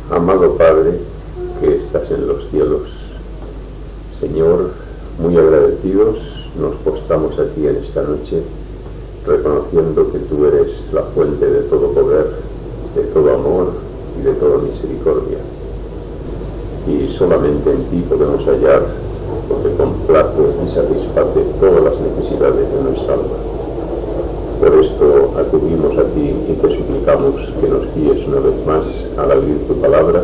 Amado Padre, que estás en los cielos, Señor, muy agradecidos nos postramos aquí en esta noche, reconociendo que tú eres la fuente de todo poder, de todo amor y de toda misericordia. Y solamente en ti podemos hallar lo que complace y satisface todas las necesidades de nuestra alma. Por esto acudimos a ti y te suplicamos que nos guíes una vez más al abrir tu palabra,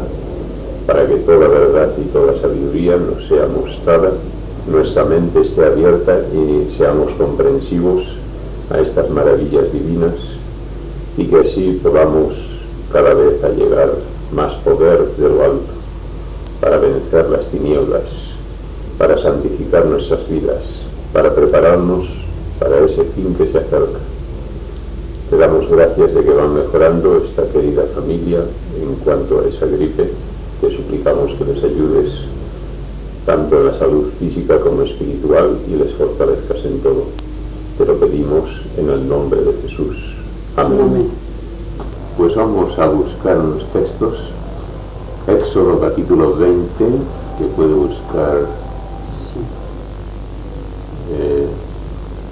para que toda verdad y toda sabiduría nos sea mostrada, nuestra mente esté abierta y seamos comprensivos a estas maravillas divinas, y que así podamos cada vez allegar más poder de lo alto, para vencer las tinieblas, para santificar nuestras vidas, para prepararnos para ese fin que se acerca. Te damos gracias de que va mejorando esta querida familia en cuanto a esa gripe. Te suplicamos que les ayudes tanto en la salud física como espiritual y les fortalezcas en todo. Te lo pedimos en el nombre de Jesús. Amén. Amén. Pues vamos a buscar unos textos. Éxodo capítulo 20, que puede buscar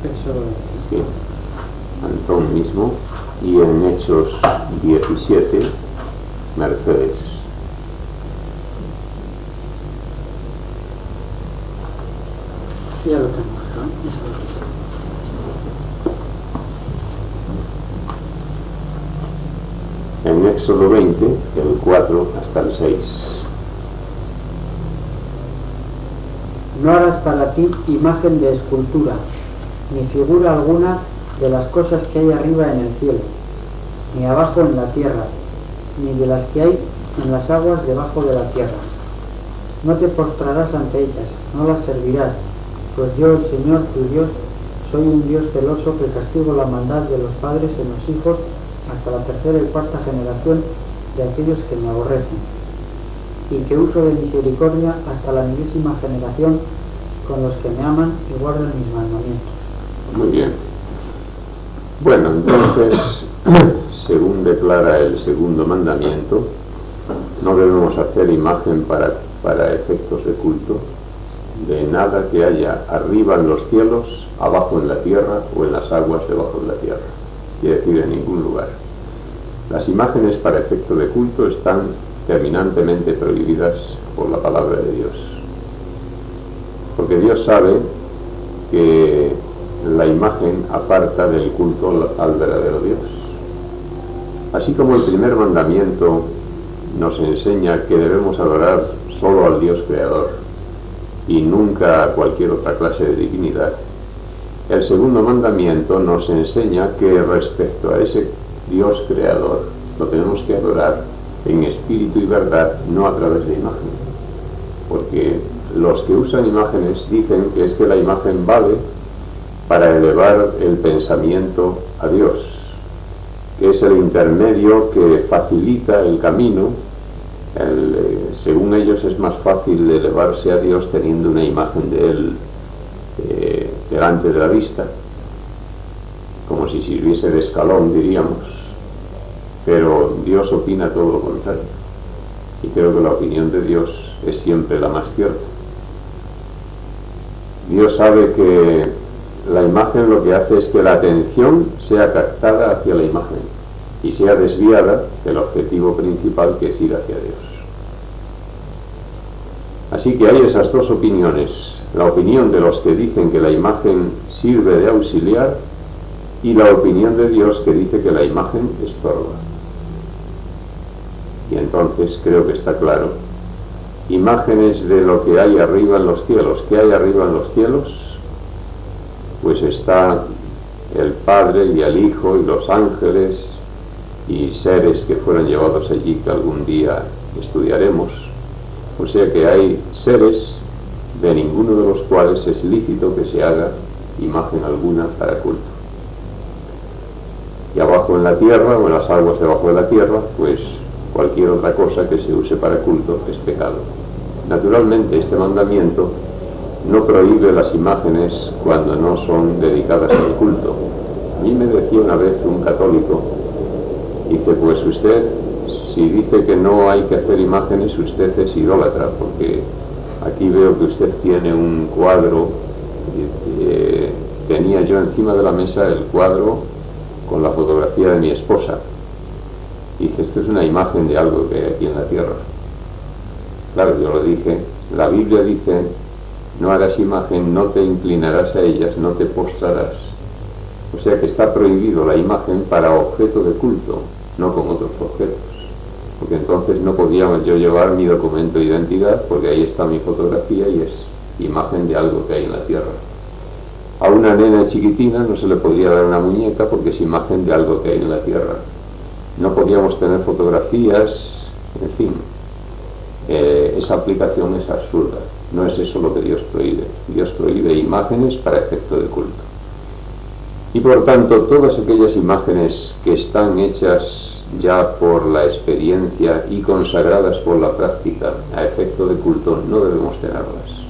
Éxodo 20. Sí, Antón mismo, y en Hechos 17, Mercedes. Ya lo tengo, ¿no? En Éxodo 20, del 4 hasta el 6. No harás para ti imagen de escultura, ni figura alguna de las cosas que hay arriba en el cielo, ni abajo en la tierra, ni de las que hay en las aguas debajo de la tierra. No te postrarás ante ellas, no las servirás, pues yo, el Señor tu Dios, soy un Dios celoso que castigo la maldad de los padres en los hijos hasta la tercera y cuarta generación de aquellos que me aborrecen, y que uso de misericordia hasta la milésima generación con los que me aman y guardan mis mandamientos. Muy bien. Bueno, entonces, según declara el segundo mandamiento, no debemos hacer imagen para efectos de culto de nada que haya arriba en los cielos, abajo en la tierra o en las aguas debajo de la tierra, quiere decir en ningún lugar. Las imágenes para efecto de culto están terminantemente prohibidas por la palabra de Dios, porque Dios sabe que la imagen aparta del culto al verdadero Dios. Así como el primer mandamiento nos enseña que debemos adorar solo al Dios creador y nunca a cualquier otra clase de divinidad, el segundo mandamiento nos enseña que respecto a ese Dios creador lo tenemos que adorar en espíritu y verdad, no a través de imagen, porque los que usan imágenes dicen que es que la imagen vale para elevar el pensamiento a Dios, que es el intermedio que facilita el camino. Según ellos es más fácil elevarse a Dios teniendo una imagen de Él delante de la vista, como si sirviese de escalón, diríamos, pero Dios opina todo lo contrario, y creo que la opinión de Dios es siempre la más cierta. Dios sabe que la imagen lo que hace es que la atención sea captada hacia la imagen y sea desviada del objetivo principal, que es ir hacia Dios. Así que hay esas dos opiniones: la opinión de los que dicen que la imagen sirve de auxiliar y la opinión de Dios que dice que la imagen estorba. Y entonces creo que está claro: imágenes de lo que hay arriba en los cielos. ¿Qué hay arriba en los cielos? Pues está el Padre y el Hijo y los ángeles y seres que fueron llevados allí, que algún día estudiaremos. O sea que hay seres de ninguno de los cuales es lícito que se haga imagen alguna para culto. Y abajo en la tierra o en las aguas debajo de la tierra, pues cualquier otra cosa que se use para culto es pecado. Naturalmente este mandamiento no prohíbe las imágenes cuando no son dedicadas al culto. A mí me decía una vez un católico, dice, pues usted, si dice que no hay que hacer imágenes, usted es idólatra, porque aquí veo que usted tiene un cuadro. Tenía yo encima de la mesa el cuadro con la fotografía de mi esposa. Y dice, esto es una imagen de algo que hay aquí en la tierra. Claro, yo lo dije, la Biblia dice, no harás imagen, no te inclinarás a ellas, no te postrarás. O sea que está prohibido la imagen para objeto de culto, no con otros objetos. Porque entonces no podía yo llevar mi documento de identidad, porque ahí está mi fotografía y es imagen de algo que hay en la tierra. A una nena chiquitina no se le podía dar una muñeca porque es imagen de algo que hay en la tierra. No podíamos tener fotografías, en fin. Esa aplicación es absurda. No es eso lo que Dios prohíbe. Dios prohíbe imágenes para efecto de culto. Y por tanto, todas aquellas imágenes que están hechas ya por la experiencia y consagradas por la práctica a efecto de culto, no debemos tenerlas.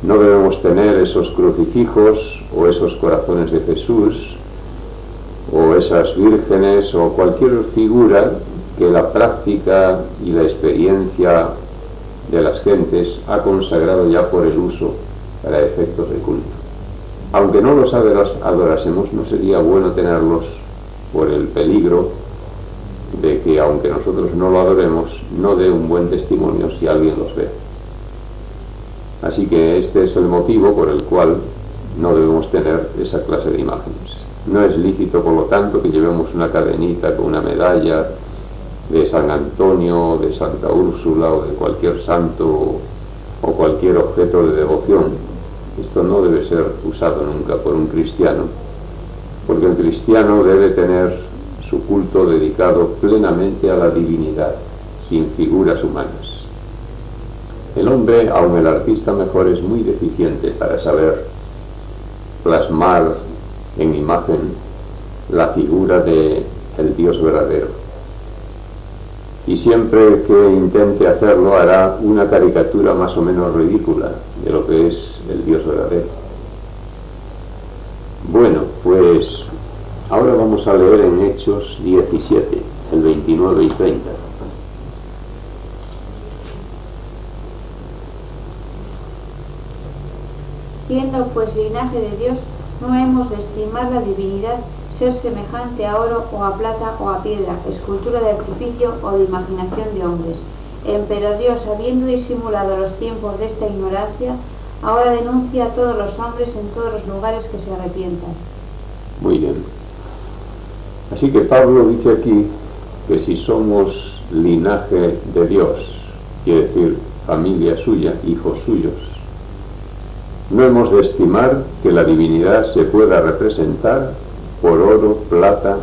No debemos tener esos crucifijos o esos corazones de Jesús o esas vírgenes o cualquier figura que la práctica y la experiencia de las gentes ha consagrado ya por el uso para efectos de culto. Aunque no los adorásemos, no sería bueno tenerlos por el peligro de que, aunque nosotros no lo adoremos, no dé un buen testimonio si alguien los ve. Así que este es el motivo por el cual no debemos tener esa clase de imágenes. No es lícito, por lo tanto, que llevemos una cadenita con una medalla de San Antonio, de Santa Úrsula o de cualquier santo o cualquier objeto de devoción. Esto no debe ser usado nunca por un cristiano, porque el cristiano debe tener su culto dedicado plenamente a la divinidad, sin figuras humanas. El hombre, aun el artista mejor, es muy deficiente para saber plasmar en imagen la figura del Dios verdadero. Y siempre que intente hacerlo hará una caricatura más o menos ridícula de lo que es el Dios verdadero. Bueno, pues ahora vamos a leer en Hechos 17, el 29 y 30. Siendo pues linaje de Dios, no hemos de estimar la divinidad ser semejante a oro o a plata o a piedra, escultura de artificio o de imaginación de hombres. Empero Dios, habiendo disimulado los tiempos de esta ignorancia, ahora denuncia a todos los hombres en todos los lugares que se arrepientan. Muy bien. Así que Pablo dice aquí que si somos linaje de Dios, quiere decir familia suya, hijos suyos, no hemos de estimar que la divinidad se pueda representar por oro, plata,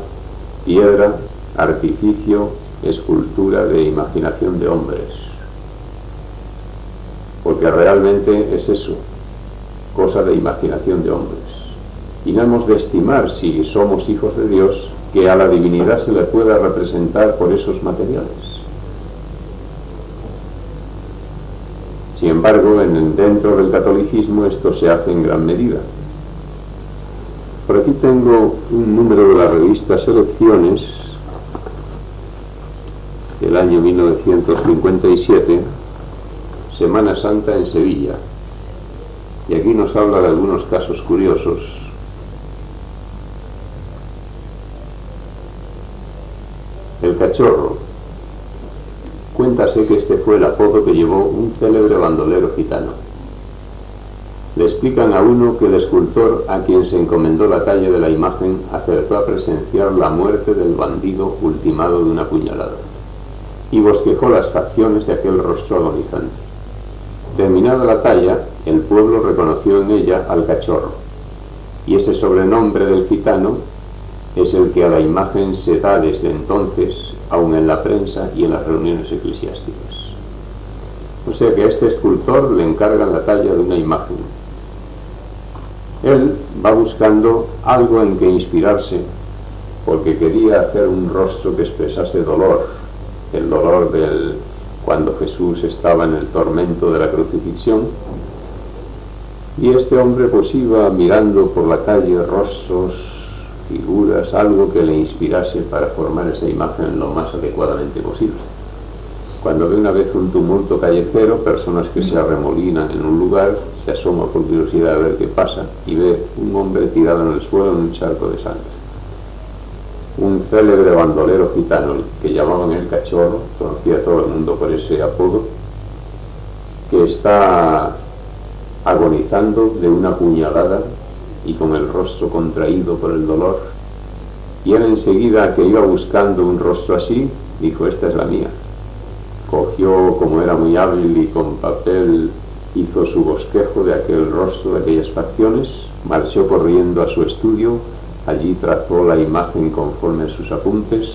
piedra, artificio, escultura de imaginación de hombres. Porque realmente es eso, cosa de imaginación de hombres. Y no hemos de estimar, si somos hijos de Dios, que a la divinidad se le pueda representar por esos materiales. Sin embargo, dentro del catolicismo esto se hace en gran medida. Por aquí tengo un número de la revista Selecciones del año 1957, Semana Santa en Sevilla. Y aquí nos habla de algunos casos curiosos. El cachorro. Cuéntase que este fue el apodo que llevó un célebre bandolero gitano. Le explican a uno que el escultor a quien se encomendó la talla de la imagen acertó a presenciar la muerte del bandido ultimado de una puñalada y bosquejó las facciones de aquel rostro agonizante. Terminada la talla, el pueblo reconoció en ella al cachorro, y ese sobrenombre del gitano es el que a la imagen se da desde entonces, aun en la prensa y en las reuniones eclesiásticas. O sea que a este escultor le encargan la talla de una imagen. Él va buscando algo en que inspirarse, porque quería hacer un rostro que expresase dolor, el dolor cuando Jesús estaba en el tormento de la crucifixión. Y este hombre pues iba mirando por la calle rostros figuras, algo que le inspirase para formar esa imagen lo más adecuadamente posible. Cuando ve una vez un tumulto callejero, personas que se arremolinan en un lugar, se asoma por curiosidad a ver qué pasa y ve un hombre tirado en el suelo en un charco de sangre. Un célebre bandolero gitano, que llamaban el Cachorro, conocía a todo el mundo por ese apodo, que está agonizando de una puñalada y con el rostro contraído por el dolor, y él enseguida, que iba buscando un rostro así, dijo: esta es la mía. Cogió, como era muy hábil, y con papel hizo su bosquejo de aquel rostro, de aquellas facciones, marchó corriendo a su estudio, allí trazó la imagen conforme a sus apuntes,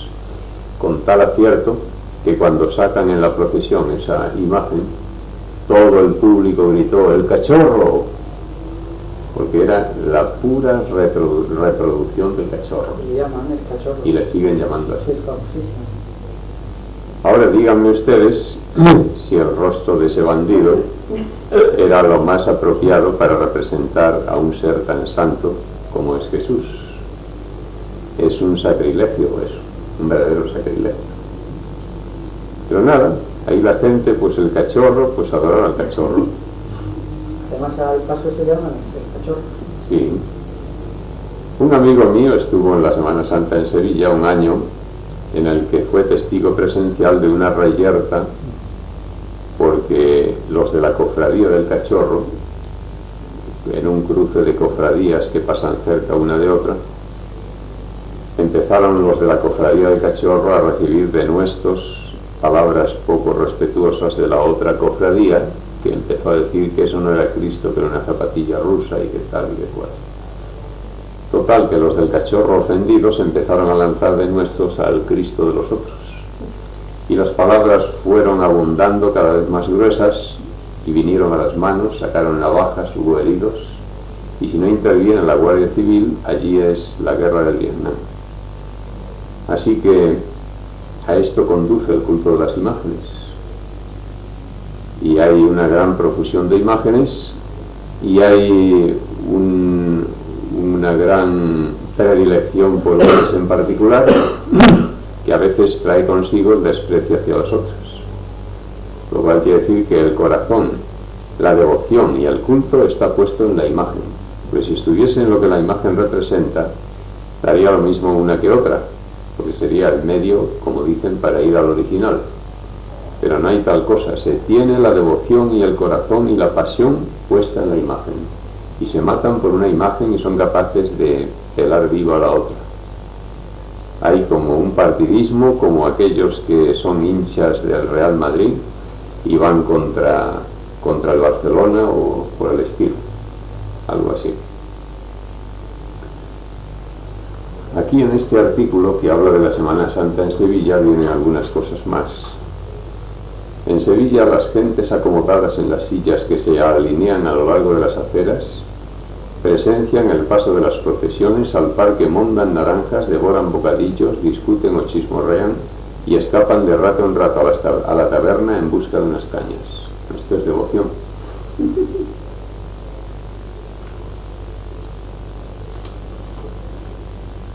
con tal acierto que cuando sacan en la procesión esa imagen, todo el público gritó: ¡el Cachorro!, porque era la pura reproducción del Cachorro. Y llaman el Cachorro. Y le siguen llamando así. Sí, es famosísimo. Ahora díganme ustedes si el rostro de ese bandido era lo más apropiado para representar a un ser tan santo como es Jesús. Es un sacrilegio eso, un verdadero sacrilegio. Pero nada, ahí la gente, pues el Cachorro, pues adoraba al Cachorro. Además al paso se llama el Cachorro. Sí. Un amigo mío estuvo en la Semana Santa en Sevilla un año, en el que fue testigo presencial de una reyerta, porque los de la cofradía del Cachorro, en un cruce de cofradías que pasan cerca una de otra, empezaron los de la cofradía del Cachorro a recibir denuestos, palabras poco respetuosas de la otra cofradía, que empezó a decir que eso no era Cristo, que era una zapatilla rusa y que tal y que cual. Total, que los del Cachorro ofendidos empezaron a lanzar denuestos al Cristo de los otros. Y las palabras fueron abundando cada vez más gruesas y vinieron a las manos, sacaron navajas, hubo heridos, y si no interviene la Guardia Civil, allí es la guerra del Vietnam. Así que a esto conduce el culto de las imágenes. Y hay una gran profusión de imágenes y hay una gran predilección por unas en particular, que a veces trae consigo el desprecio hacia los otros. Lo cual quiere decir que el corazón, la devoción y el culto está puesto en la imagen. Pues si estuviese en lo que la imagen representa, daría lo mismo una que otra, porque sería el medio, como dicen, para ir al original. Pero no hay tal cosa, se tiene la devoción y el corazón y la pasión puesta en la imagen, y se matan por una imagen y son capaces de pelar vivo a la otra. Hay como un partidismo, como aquellos que son hinchas del Real Madrid y van contra el Barcelona o por el estilo, algo así. Aquí en este artículo que habla de la Semana Santa en Sevilla vienen algunas cosas más. En Sevilla las gentes acomodadas en las sillas que se alinean a lo largo de las aceras presencian el paso de las procesiones, al par que mondan naranjas, devoran bocadillos, discuten o chismorrean y escapan de rato en rato a la taberna en busca de unas cañas. Esto es devoción.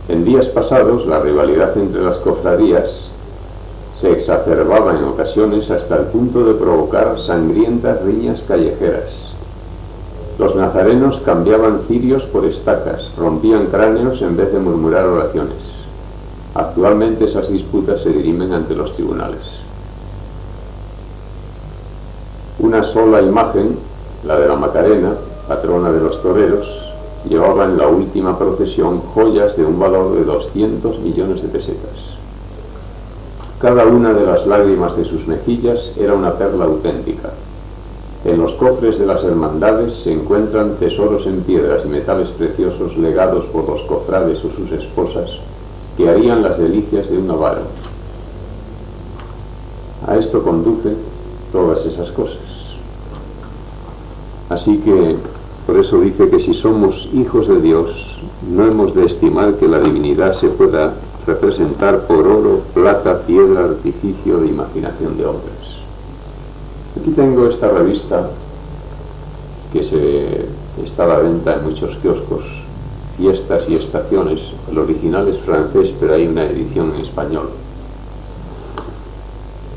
En días pasados la rivalidad entre las cofradías se exacerbaba en ocasiones hasta el punto de provocar sangrientas riñas callejeras. Los nazarenos cambiaban cirios por estacas, rompían cráneos en vez de murmurar oraciones. Actualmente esas disputas se dirimen ante los tribunales. Una sola imagen, la de la Macarena, patrona de los toreros, llevaba en la última procesión joyas de un valor de 200 millones de pesetas. Cada una de las lágrimas de sus mejillas era una perla auténtica. En los cofres de las hermandades se encuentran tesoros en piedras y metales preciosos legados por los cofrades o sus esposas, que harían las delicias de un avaro. A esto conduce todas esas cosas. Así que, por eso dice que si somos hijos de Dios, no hemos de estimar que la divinidad se pueda representar por oro, plata, piedra, artificio de imaginación de hombres. Aquí tengo esta revista que está a la venta en muchos kioscos, fiestas y estaciones. El original es francés, pero hay una edición en español.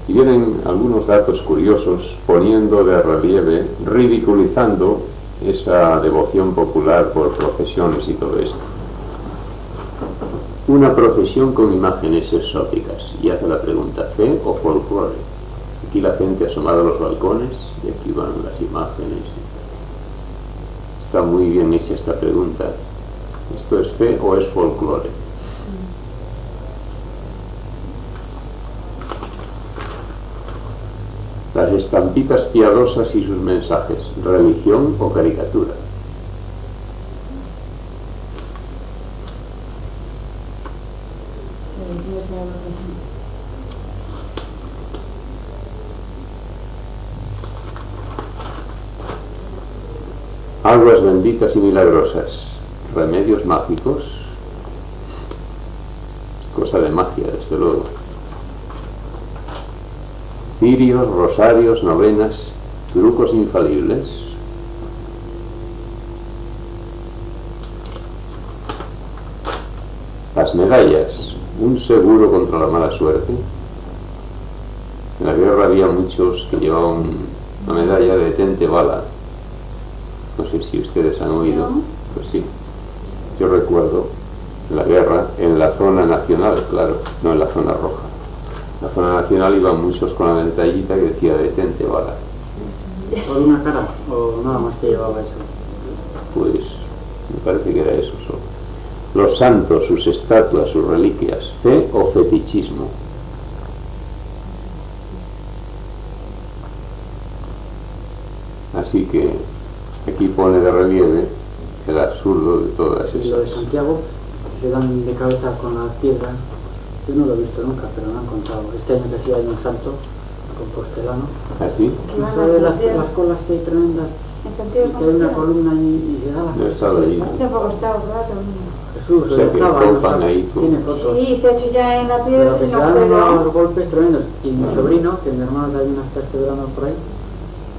Y vienen algunos datos curiosos poniendo de relieve, ridiculizando esa devoción popular por procesiones y todo esto. Una procesión con imágenes exóticas, y hace la pregunta, ¿fe o folclore? Aquí la gente asomada a los balcones y aquí van las imágenes. Está muy bien hecha esta pregunta. ¿Esto es fe o es folclore? Las estampitas piadosas y sus mensajes, religión o caricatura. Aguas benditas y milagrosas, remedios mágicos, cosa de magia, desde luego. Cirios, rosarios, novenas, trucos infalibles. Las medallas, un seguro contra la mala suerte. En la guerra había muchos que llevaban una medalla de detente bala. No sé si ustedes han oído. Pues sí, yo recuerdo en la guerra, en la zona nacional, claro, no en la zona roja. En la zona nacional iban muchos con la medallita que decía detente bala. ¿Por una cara o nada más que llevaba eso? Pues me parece que era eso solo. Los santos, sus estatuas, sus reliquias, fe o fetichismo. Así que aquí pone de relieve el absurdo de todas esas. Y lo de Santiago, que se dan de cabeza con las piedras, yo no lo he visto nunca, pero me han contado. Este año que hacía un santo compostelano. ¿Así? ¿No sabes las colas que hay tremendas? En Santiago, Y que hay una columna y se da la... No he estado allí. tampoco estaba, claro. Jesús, O sea que estaba, topan ahí con... tiene fotos. Sí, se ha hecho ya en la piedra Pero que y se no dan puedo. unos golpes tremendos. Y mi sobrino, que mi hermano que hay una este verano por ahí,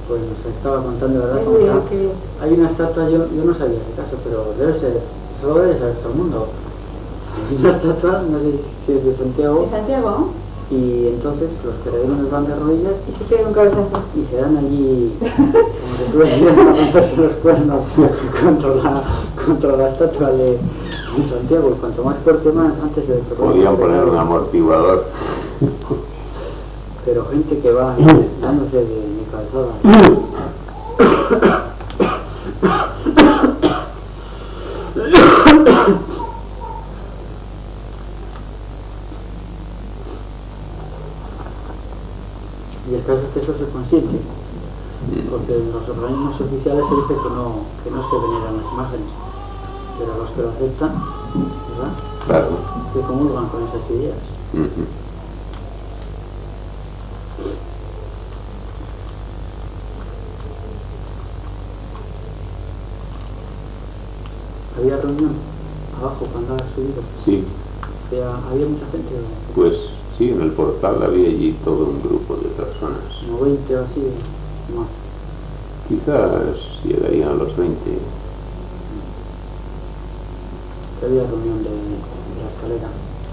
pues nos estaba contando, ¿verdad? Como que hay una estatua, yo no sabía ese caso, pero debe ser, solo debe saber todo el mundo. Hay una estatua, no sé si es de Santiago, ¿En Santiago? y entonces los peregrinos van de rodillas Y se pega un cabezazo. y se dan allí, como que tú ves, a romperse los cuernos contra la estatua de Santiago, y cuanto más fuerte más, antes de... Podían poner un amortiguador. Pero gente que va dándose de cabezada. Y el caso es que eso se consigue, porque en los organismos oficiales se dice que no se veneran las imágenes, pero los que lo aceptan, ¿verdad? Claro. Que comulgan con esas ideas. Había reunión abajo cuando has subido. Sí, Había mucha gente, pues sí, en el portal había allí todo un grupo de personas. como 20 o así, más. Quizás llegarían a los 20. Había reunión de la escalera,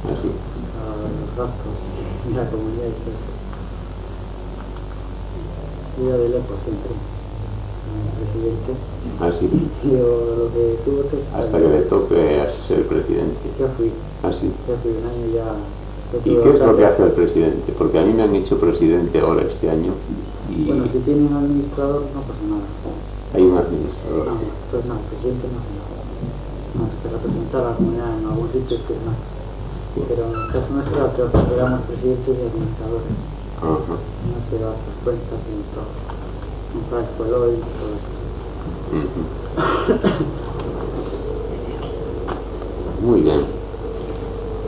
Así. a los gastos y la comunidad y todo eso. Día del EPO siempre, el presidente. Así. Yo lo que tuvo que... Hasta que le toque a ser presidente. Ya fui Así. un año ya... ¿Y qué es lo que hace el presidente? Porque a mí me han hecho presidente ahora este año y Bueno, si tiene un administrador no pasa nada. hay un administrador. No, pues no, el presidente no hace nada. Más que representar a la comunidad en algún sitio que no. Pero en el caso nuestro creo que éramos presidentes y administradores. Ajá. No se da sus cuentas y todo. Un frasco de hoy y todo eso. Muy bien.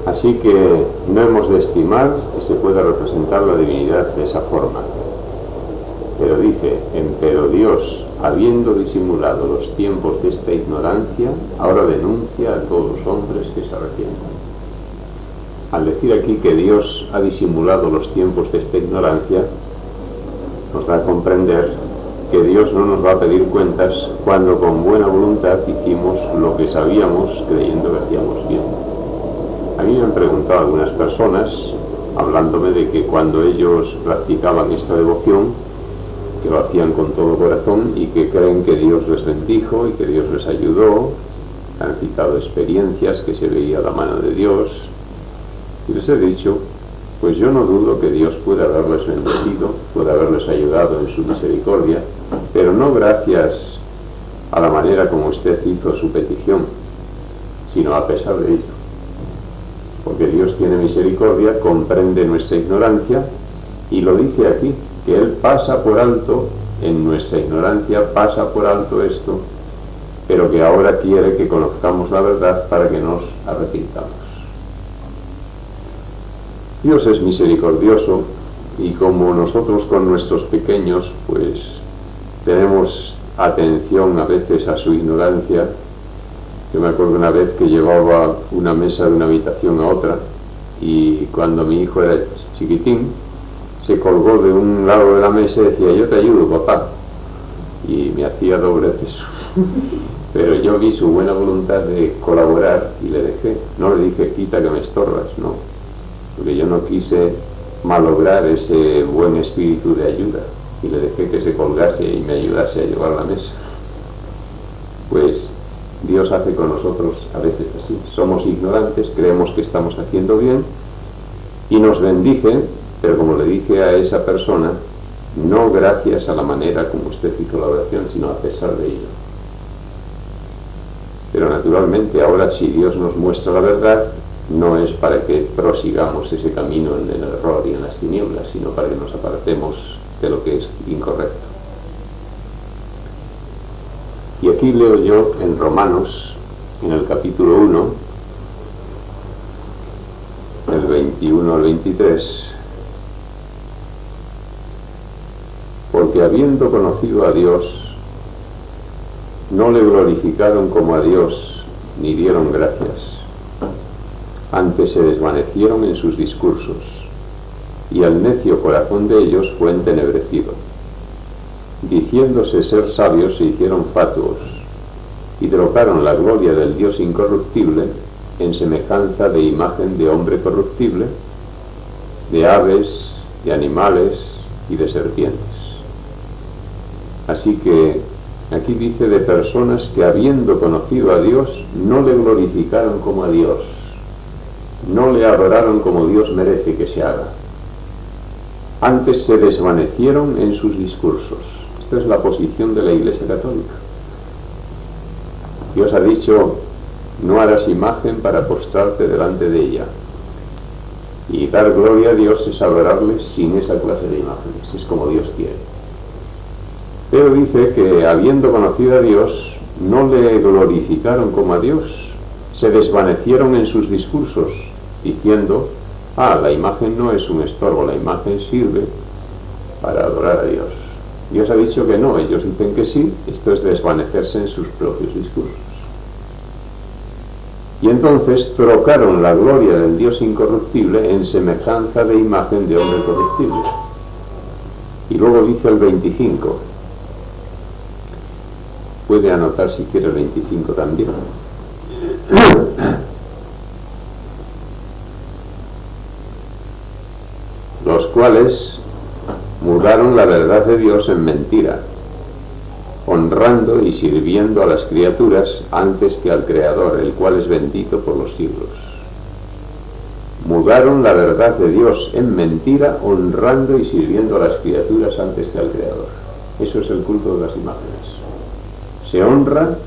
Así que no hemos de estimar que se pueda representar la divinidad de esa forma. Pero dice, empero Dios, habiendo disimulado los tiempos de esta ignorancia, ahora denuncia a todos los hombres que se arrepientan. Al decir aquí que Dios ha disimulado los tiempos de esta ignorancia, nos da a comprender que Dios no nos va a pedir cuentas cuando con buena voluntad hicimos lo que sabíamos creyendo que hacíamos bien. A mí me han preguntado algunas personas, hablándome de que cuando ellos practicaban esta devoción, que lo hacían con todo corazón y que creen que Dios les bendijo y que Dios les ayudó, han citado experiencias que se veía la mano de Dios, y les he dicho, pues yo no dudo que Dios pueda haberles bendecido, pueda haberles ayudado en su misericordia, pero no gracias a la manera como usted hizo su petición, sino a pesar de ello. Porque Dios tiene misericordia, comprende nuestra ignorancia, y lo dice aquí, que Él pasa por alto, en nuestra ignorancia pasa por alto esto, pero que ahora quiere que conozcamos la verdad para que nos arrepintamos. Dios es misericordioso, y como nosotros con nuestros pequeños pues tenemos atención a veces a su ignorancia. Yo me acuerdo una vez que llevaba una mesa de una habitación a otra, y cuando mi hijo era chiquitín se colgó de un lado de la mesa y decía, yo te ayudo, papá, y me hacía doble eso. Pero yo vi su buena voluntad de colaborar y le dejé. No le dije, quita que me estorbas, no, porque yo no quise malograr ese buen espíritu de ayuda, y le dejé que se colgase y me ayudase a llevar la mesa. Pues Dios hace con nosotros a veces así. Somos ignorantes, creemos que estamos haciendo bien y nos bendice, pero como le dije a esa persona, no gracias a la manera como usted hizo la oración, sino a pesar de ello. Pero naturalmente ahora, si Dios nos muestra la verdad, no es para que prosigamos ese camino en el error y en las tinieblas, sino para que nos apartemos de lo que es incorrecto. Y aquí leo yo en Romanos, en el capítulo 1, del 21 al 23, porque habiendo conocido a Dios, no le glorificaron como a Dios, ni dieron gracias. Antes se desvanecieron en sus discursos, y el necio corazón de ellos fue entenebrecido. Diciéndose ser sabios se hicieron fatuos, y trocaron la gloria del Dios incorruptible en semejanza de imagen de hombre corruptible, de aves, de animales y de serpientes. Así que aquí dice de personas que habiendo conocido a Dios, no le glorificaron como a Dios, no le adoraron como Dios merece que se haga. Antes se desvanecieron en sus discursos. Esta es la posición de la Iglesia Católica. Dios ha dicho, no harás imagen para postrarte delante de ella. Y dar gloria a Dios es adorarle sin esa clase de imágenes. Es como Dios quiere. Pero dice que habiendo conocido a Dios, no le glorificaron como a Dios. Se desvanecieron en sus discursos, diciendo, la imagen no es un estorbo, la imagen sirve para adorar a Dios. Dios ha dicho que no, ellos dicen que sí, esto es desvanecerse en sus propios discursos. Y entonces trocaron la gloria del Dios incorruptible en semejanza de imagen de hombre corruptible. Y luego dice el 25, puede anotar si quiere el 25 también. Los cuales mudaron la verdad de Dios en mentira, honrando y sirviendo a las criaturas antes que al Creador, el cual es bendito por los siglos. Mudaron la verdad de Dios en mentira, honrando y sirviendo a las criaturas antes que al Creador. Eso es el culto de las imágenes. Se honra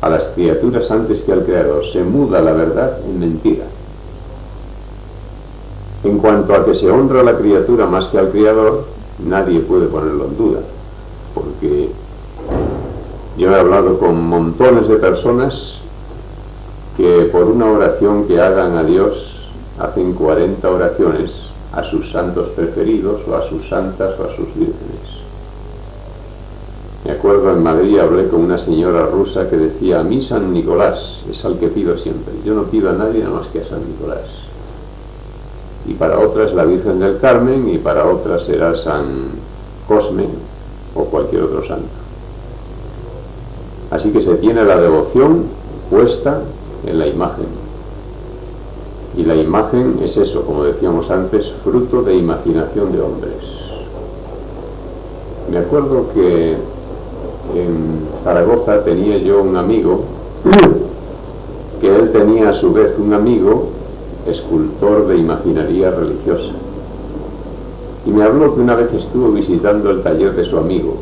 a las criaturas antes que al Creador, se muda la verdad en mentira. En cuanto a que se honra a la criatura más que al Creador, nadie puede ponerlo en duda, porque yo he hablado con montones de personas que por una oración que hagan a Dios hacen 40 oraciones a sus santos preferidos o a sus santas o a sus vírgenes. Me acuerdo en Madrid hablé con una señora rusa que decía, a mí San Nicolás es al que pido siempre, yo no pido a nadie nada más que a San Nicolás. Y para otras la Virgen del Carmen, y para otras era San Cosme, o cualquier otro santo. Así que se tiene la devoción puesta en la imagen. Y la imagen es eso, como decíamos antes, fruto de imaginación de hombres. Me acuerdo que en Zaragoza tenía yo un amigo, que él tenía a su vez un amigo escultor de imaginería religiosa. Y me habló que una vez estuvo visitando el taller de su amigo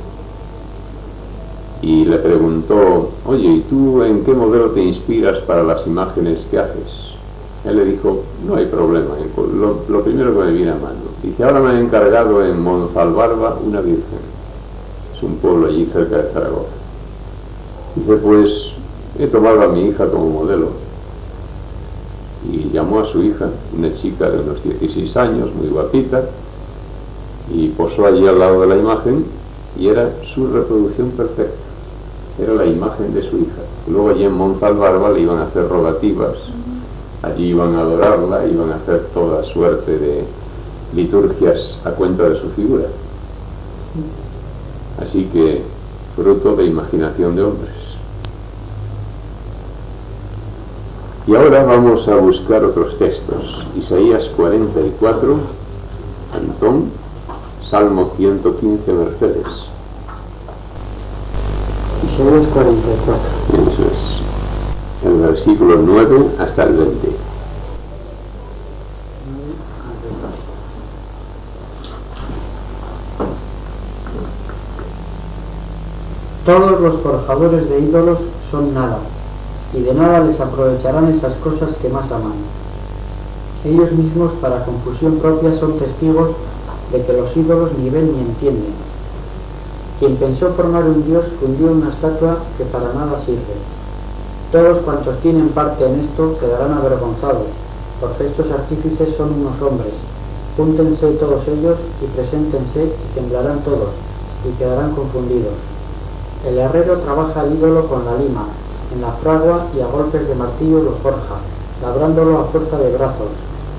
y le preguntó: oye, ¿y tú en qué modelo te inspiras para las imágenes que haces? Él le dijo: no hay problema, lo primero que me viene a mano. Dice: ahora me han encargado en Monzalbarba una virgen, es un pueblo allí cerca de Zaragoza. Dice: pues he tomado a mi hija como modelo. Y llamó a su hija, una chica de unos 16 años, muy guapita, y posó allí al lado de la imagen, y era su reproducción perfecta, era la imagen de su hija. Luego allí en Monzalbarba le iban a hacer rogativas, allí iban a adorarla, iban a hacer toda suerte de liturgias a cuenta de su figura. Así que, fruto de imaginación de hombres. Y ahora vamos a buscar otros textos. Isaías 44, Antón, Salmo 115, Mercedes. Isaías 44. Eso es. El versículo 9 hasta el 20. Todos los forjadores de ídolos son nada, y de nada les aprovecharán esas cosas que más aman. Ellos mismos, para confusión propia, son testigos de que los ídolos ni ven ni entienden. Quien pensó formar un dios fundió una estatua que para nada sirve. Todos cuantos tienen parte en esto quedarán avergonzados, porque estos artífices son unos hombres. Júntense todos ellos y preséntense, y temblarán todos, y quedarán confundidos. El herrero trabaja el ídolo con la lima, en la fragua, y a golpes de martillo lo forja, labrándolo a fuerza de brazos,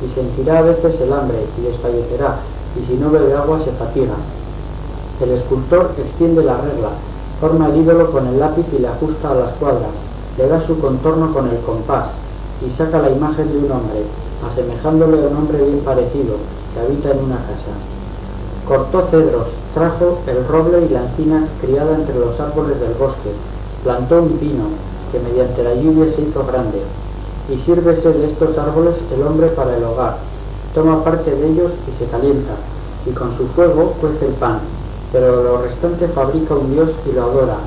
y sentirá a veces el hambre, y desfallecerá, y si no bebe agua se fatiga. El escultor extiende la regla, forma el ídolo con el lápiz y le ajusta a las cuadras, le da su contorno con el compás, y saca la imagen de un hombre, asemejándole a un hombre bien parecido, que habita en una casa. Cortó cedros, trajo el roble y la encina criada entre los árboles del bosque, plantó un pino, que mediante la lluvia se hizo grande, y sírvese de estos árboles el hombre para el hogar, toma parte de ellos y se calienta, y con su fuego cuece el pan, pero lo restante fabrica un dios y lo adora,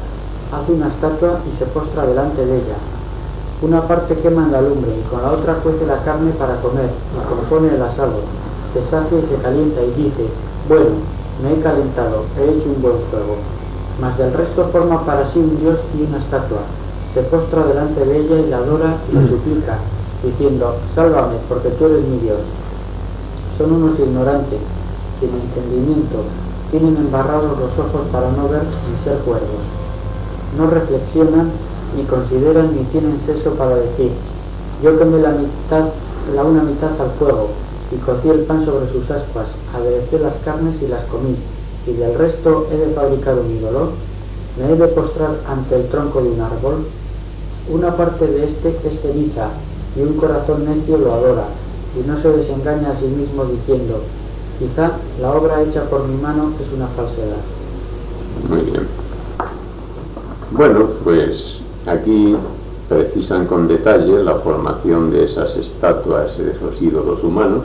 hace una estatua y se postra delante de ella. Una parte quema en la lumbre y con la otra cuece la carne para comer, y compone el asado, se sacia y se calienta y dice: bueno, me he calentado, he hecho un buen fuego. Mas del resto forma para sí un dios y una estatua, se postra delante de ella y la adora y le suplica, diciendo: sálvame, porque tú eres mi Dios. Son unos ignorantes, sin entendimiento, tienen embarrados los ojos para no ver ni ser cuerdos. No reflexionan, ni consideran, ni tienen seso para decir: yo quemé la una mitad al fuego, y cocí el pan sobre sus ascuas, aderecé las carnes y las comí, y del resto he de fabricar un ídolo, me he de postrar ante el tronco de un árbol. Una parte de este es ceniza, y un corazón necio lo adora, y no se desengaña a sí mismo diciendo: quizá la obra hecha por mi mano es una falsedad. Muy bien. Bueno, pues aquí precisan con detalle la formación de esas estatuas, de esos ídolos humanos,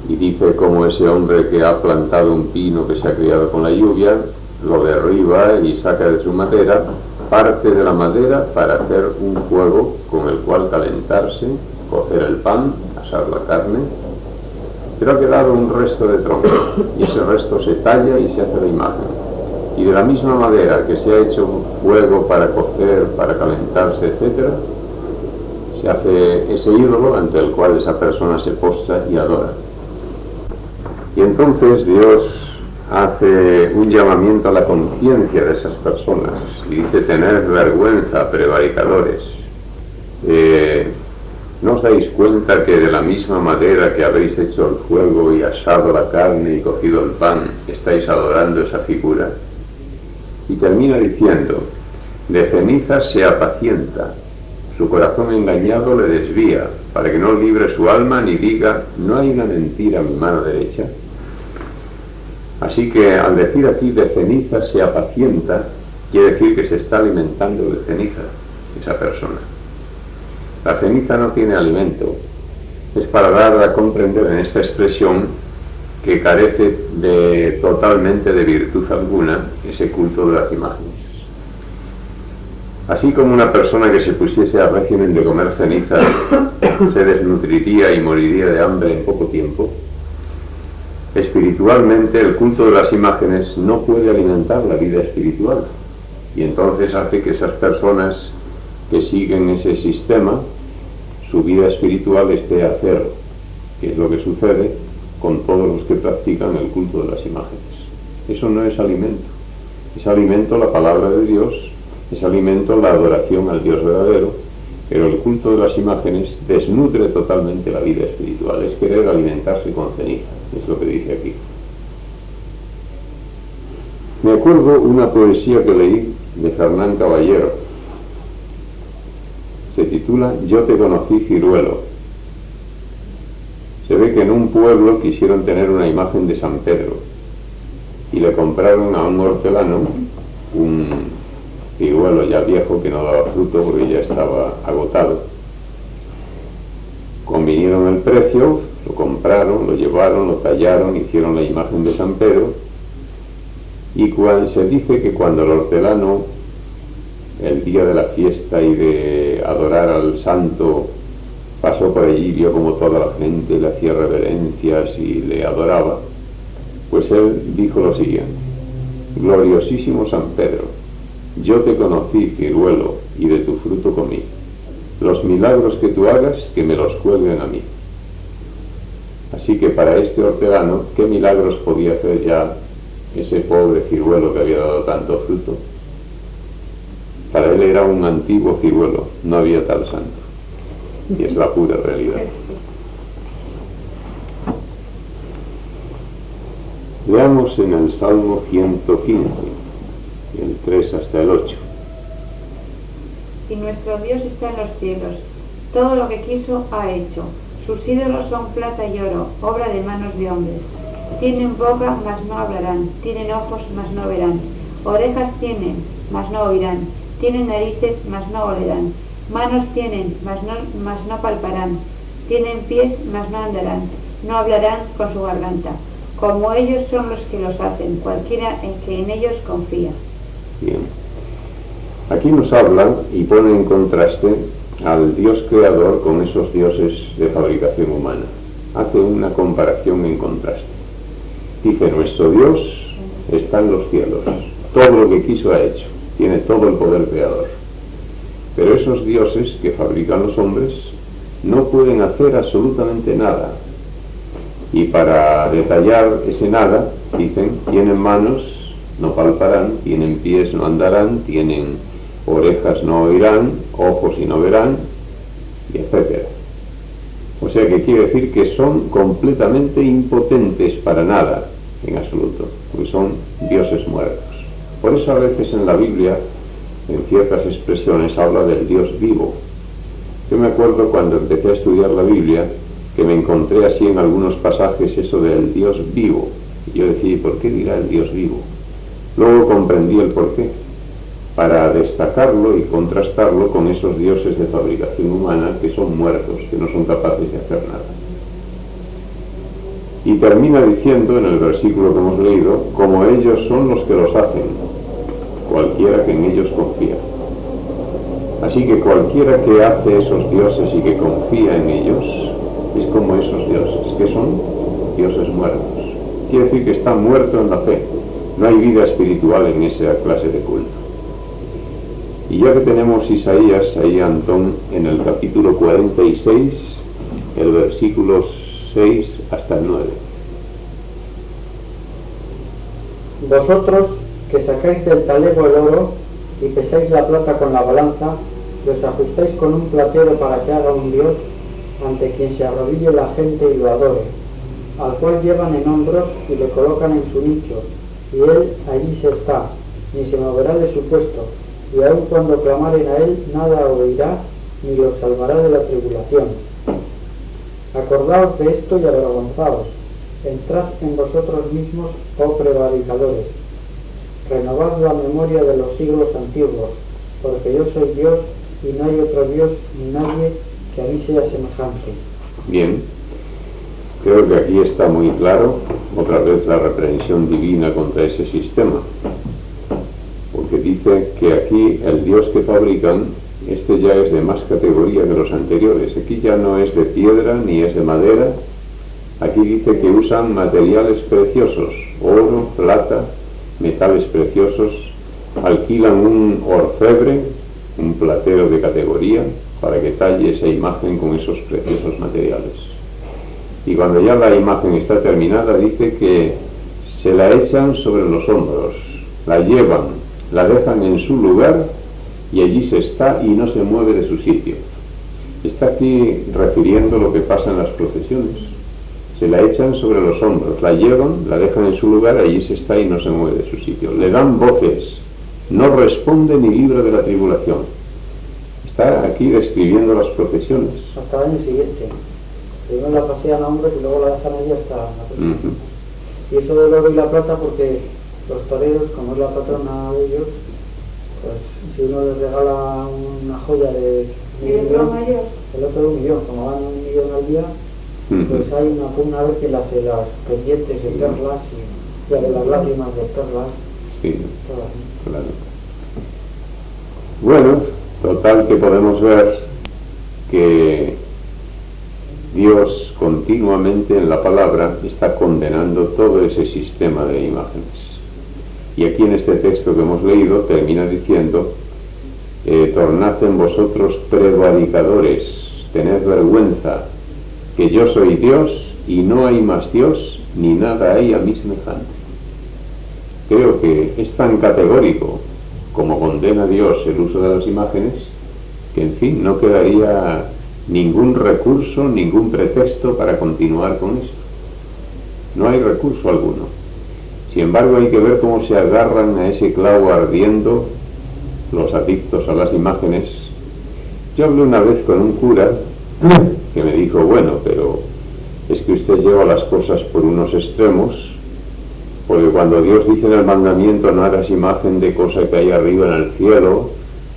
y dice cómo ese hombre que ha plantado un pino que se ha criado con la lluvia, lo derriba y saca de su madera parte de la madera para hacer un fuego con el cual calentarse, cocer el pan, asar la carne, pero ha quedado un resto de tronco, y ese resto se talla y se hace la imagen. Y de la misma madera que se ha hecho fuego para cocer, para calentarse, etc., se hace ese ídolo ante el cual esa persona se postra y adora. Y entonces Dios hace un llamamiento a la conciencia de esas personas y dice: tened vergüenza, prevaricadores. ¿No os dais cuenta que de la misma madera que habéis hecho el fuego y asado la carne y cocido el pan, estáis adorando esa figura? Y termina diciendo, de cenizas se apacienta, su corazón engañado le desvía, para que no libre su alma ni diga, no hay una mentira en mi mano derecha. Así que al decir aquí de cenizas se apacienta, quiere decir que se está alimentando de ceniza esa persona. La ceniza no tiene alimento. Es para dar a comprender en esta expresión que carece totalmente de virtud alguna ese culto de las imágenes. Así como una persona que se pusiese al régimen de comer ceniza se desnutriría y moriría de hambre en poco tiempo, espiritualmente el culto de las imágenes no puede alimentar la vida espiritual, y entonces hace que esas personas que siguen ese sistema, su vida espiritual esté a cero, que es lo que sucede con todos los que practican el culto de las imágenes. Eso no es alimento. Es alimento la palabra de Dios, es alimento la adoración al Dios verdadero, pero el culto de las imágenes desnutre totalmente la vida espiritual, es querer alimentarse con ceniza, es lo que dice aquí. Me acuerdo una poesía que leí de Fernán Caballero. Se titula Yo te conocí, ciruelo. Se ve que en un pueblo quisieron tener una imagen de San Pedro y le compraron a un hortelano un ciruelo ya viejo que no daba fruto porque ya estaba agotado. Convinieron el precio, lo compraron, lo llevaron, lo tallaron, hicieron la imagen de San Pedro, y se dice que cuando el hortelano, el día de la fiesta y de adorar al santo, pasó por allí, vio como toda la gente le hacía reverencias y le adoraba, pues él dijo lo siguiente: gloriosísimo San Pedro, yo te conocí, ciruelo, y de tu fruto comí. Los milagros que tú hagas, que me los cuelguen a mí. Así que para este hortelano, ¿qué milagros podía hacer ya ese pobre ciruelo que había dado tanto fruto? Para él era un antiguo ciruelo, no había tal santo. Y es la pura realidad. Leamos en el Salmo 115, el 3 hasta el 8. Y nuestro Dios está en los cielos, todo lo que quiso ha hecho. Sus ídolos son plata y oro, obra de manos de hombres. Tienen boca, mas no hablarán, tienen ojos, mas no verán, orejas tienen, mas no oirán, tienen narices, mas no olerán, manos tienen, mas no palparán, tienen pies, mas no andarán, no hablarán con su garganta. Como ellos son los que los hacen, cualquiera en que en ellos confía. Bien. Aquí nos habla y pone en contraste al Dios creador con esos dioses de fabricación humana. Hace una comparación en contraste. Dice, nuestro Dios está en los cielos, todo lo que quiso ha hecho, tiene todo el poder creador. Pero esos dioses que fabrican los hombres no pueden hacer absolutamente nada. Y para detallar ese nada, dicen, tienen manos, no palparán, tienen pies, no andarán, tienen orejas, no oirán, ojos y no verán, y etc. O sea que quiere decir que son completamente impotentes para nada, en absoluto, porque son dioses muertos. Por eso a veces en la Biblia, en ciertas expresiones, habla del Dios vivo. Yo me acuerdo cuando empecé a estudiar la Biblia, que me encontré así en algunos pasajes eso del Dios vivo. Y yo decía, ¿por qué dirá el Dios vivo? Luego comprendí el porqué, para destacarlo y contrastarlo con esos dioses de fabricación humana que son muertos, que no son capaces de hacer nada. Y termina diciendo en el versículo que hemos leído, como ellos son los que los hacen, cualquiera que en ellos confía. Así que cualquiera que hace esos dioses y que confía en ellos, es como esos dioses, que son dioses muertos. Quiere decir que está muerto en la fe. No hay vida espiritual en esa clase de culto. Y ya que tenemos Isaías, ahí Antón, en el capítulo 46, el versículo 6 hasta el 9. Vosotros que sacáis del talego el oro y pesáis la plata con la balanza, y os ajustáis con un platero para que haga un dios, ante quien se arrodille la gente y lo adore, al cual llevan en hombros y le colocan en su nicho, y él allí se está, ni se moverá de su puesto, y aun cuando clamaren a él, nada oirá, ni los salvará de la tribulación. Acordaos de esto y avergonzaos, entrad en vosotros mismos, oh prevaricadores, renovad la memoria de los siglos antiguos, porque yo soy Dios, y no hay otro Dios ni nadie que a mí sea semejante. Bien, creo que aquí está muy claro, otra vez, la reprensión divina contra ese sistema, porque dice que aquí el Dios que fabrican, este ya es de más categoría que los anteriores. Aquí ya no es de piedra ni es de madera. Aquí dice que usan materiales preciosos, oro, plata, metales preciosos, alquilan un orfebre, un platero de categoría, para que talle esa imagen con esos preciosos materiales. Y cuando ya la imagen está terminada, dice que se la echan sobre los hombros, la llevan, la dejan en su lugar y allí se está y no se mueve de su sitio. Está aquí refiriendo lo que pasa en las procesiones. Se la echan sobre los hombros, la llevan, la dejan en su lugar, allí se está y no se mueve de su sitio. Le dan voces, no responde ni libra de la tribulación. Está aquí describiendo las procesiones. Hasta el año siguiente. Primero la pasean a hombres y luego la dejan allí hasta la próxima. Y eso del oro y la plata, porque los toreros, como es la patrona de ellos, pues si uno les regala una joya de $1.000.000, el otro de $1.000.000, como van $1.000.000 al día, pues hay una pugna a ver que las pendientes de perlas y de las lágrimas de perlas. Sí, claro. Bueno, total que podemos ver que Dios continuamente en la palabra está condenando todo ese sistema de imágenes. Y aquí en este texto que hemos leído termina diciendo: tornad en vosotros prevaricadores, tened vergüenza, que yo soy Dios y no hay más Dios, ni nada hay a mí semejante. Creo que es tan categórico como condena Dios el uso de las imágenes, que en fin, no quedaría ningún recurso, ningún pretexto para continuar con esto. No hay recurso alguno. Sin embargo, hay que ver cómo se agarran a ese clavo ardiendo los adictos a las imágenes. Yo hablé una vez con un cura que me dijo: bueno, pero es que usted lleva las cosas por unos extremos, porque cuando Dios dice en el mandamiento no hagas imagen de cosa que hay arriba en el cielo,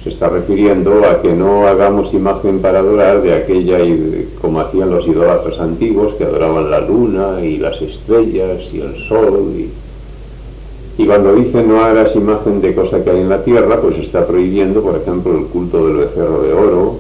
se está refiriendo a que no hagamos imagen para adorar de aquella, como hacían los idólatras antiguos, que adoraban la luna y las estrellas y el sol. Y cuando dice no hagas imagen de cosa que hay en la tierra, pues está prohibiendo, por ejemplo, el culto del becerro de oro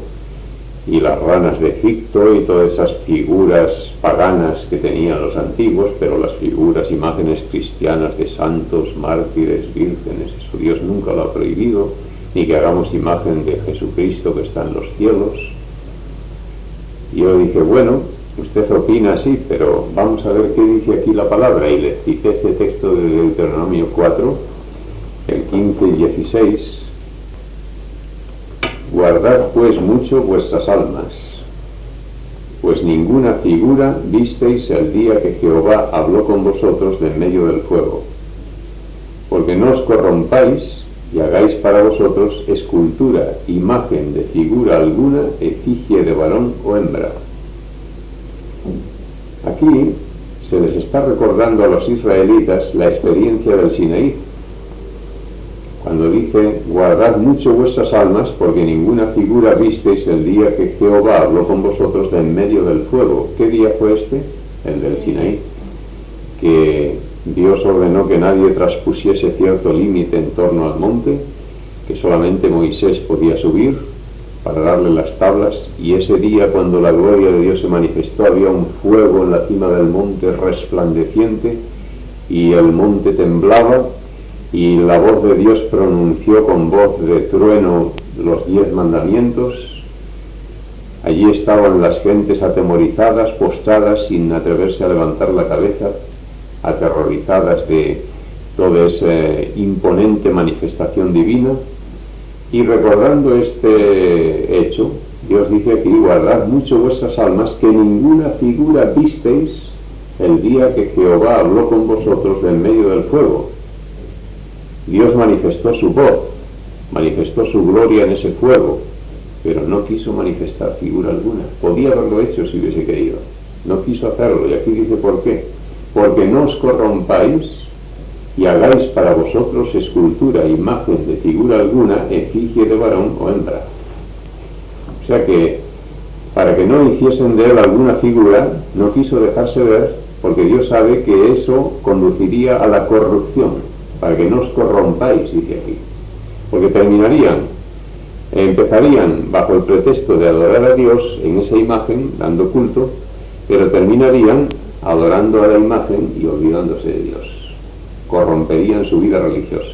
y las ranas de Egipto y todas esas figuras paganas que tenían los antiguos, pero las figuras, imágenes cristianas de santos, mártires, vírgenes, eso Dios nunca lo ha prohibido, ni que hagamos imagen de Jesucristo que está en los cielos. Y yo dije: bueno, usted opina así, pero vamos a ver qué dice aquí la palabra. Y le cité este texto de Deuteronomio 4, el 15 y 16. Guardad pues mucho vuestras almas, pues ninguna figura visteis el día que Jehová habló con vosotros de en medio del fuego, porque no os corrompáis y hagáis para vosotros escultura, imagen de figura alguna, efigie de varón o hembra. Aquí se les está recordando a los israelitas la experiencia del Sinaí, cuando dice: guardad mucho vuestras almas, porque ninguna figura visteis el día que Jehová habló con vosotros de en medio del fuego. ¿Qué día fue este? El del Sinaí, que Dios ordenó que nadie traspusiese cierto límite en torno al monte, que solamente Moisés podía subir para darle las tablas, y ese día, cuando la gloria de Dios se manifestó, había un fuego en la cima del monte resplandeciente, y el monte temblaba, y la voz de Dios pronunció con voz de trueno los 10 mandamientos. Allí estaban las gentes atemorizadas, postradas, sin atreverse a levantar la cabeza, aterrorizadas de toda esa imponente manifestación divina. Y recordando este hecho, Dios dice aquí: guardad mucho vuestras almas, que ninguna figura visteis el día que Jehová habló con vosotros en medio del fuego. Dios manifestó su voz, manifestó su gloria en ese fuego, pero no quiso manifestar figura alguna. Podía haberlo hecho si hubiese querido, no quiso hacerlo. Y aquí dice: ¿por qué? Porque no os corrompáis y hagáis para vosotros escultura, imagen de figura alguna, efigie de varón o hembra. O sea que, para que no hiciesen de él alguna figura, no quiso dejarse ver, porque Dios sabe que eso conduciría a la corrupción. Para que no os corrompáis, dice aquí. Porque empezarían bajo el pretexto de adorar a Dios en esa imagen, dando culto, pero terminarían adorando a la imagen y olvidándose de Dios. Corromperían su vida religiosa.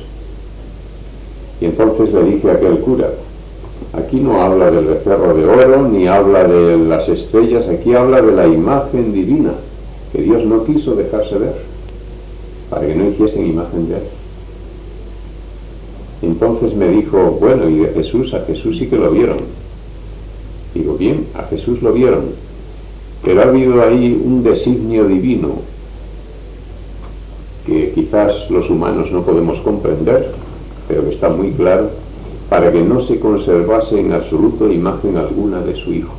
Y entonces le dice aquel cura: aquí no habla del becerro de oro, ni habla de las estrellas, aquí habla de la imagen divina, que Dios no quiso dejarse ver, para que no hiciesen imagen de él. Entonces me dijo: bueno, y de Jesús, a Jesús sí que lo vieron. Digo: bien, a Jesús lo vieron, pero ha habido ahí un designio divino que quizás los humanos no podemos comprender, pero que está muy claro, para que no se conservase en absoluto imagen alguna de su Hijo.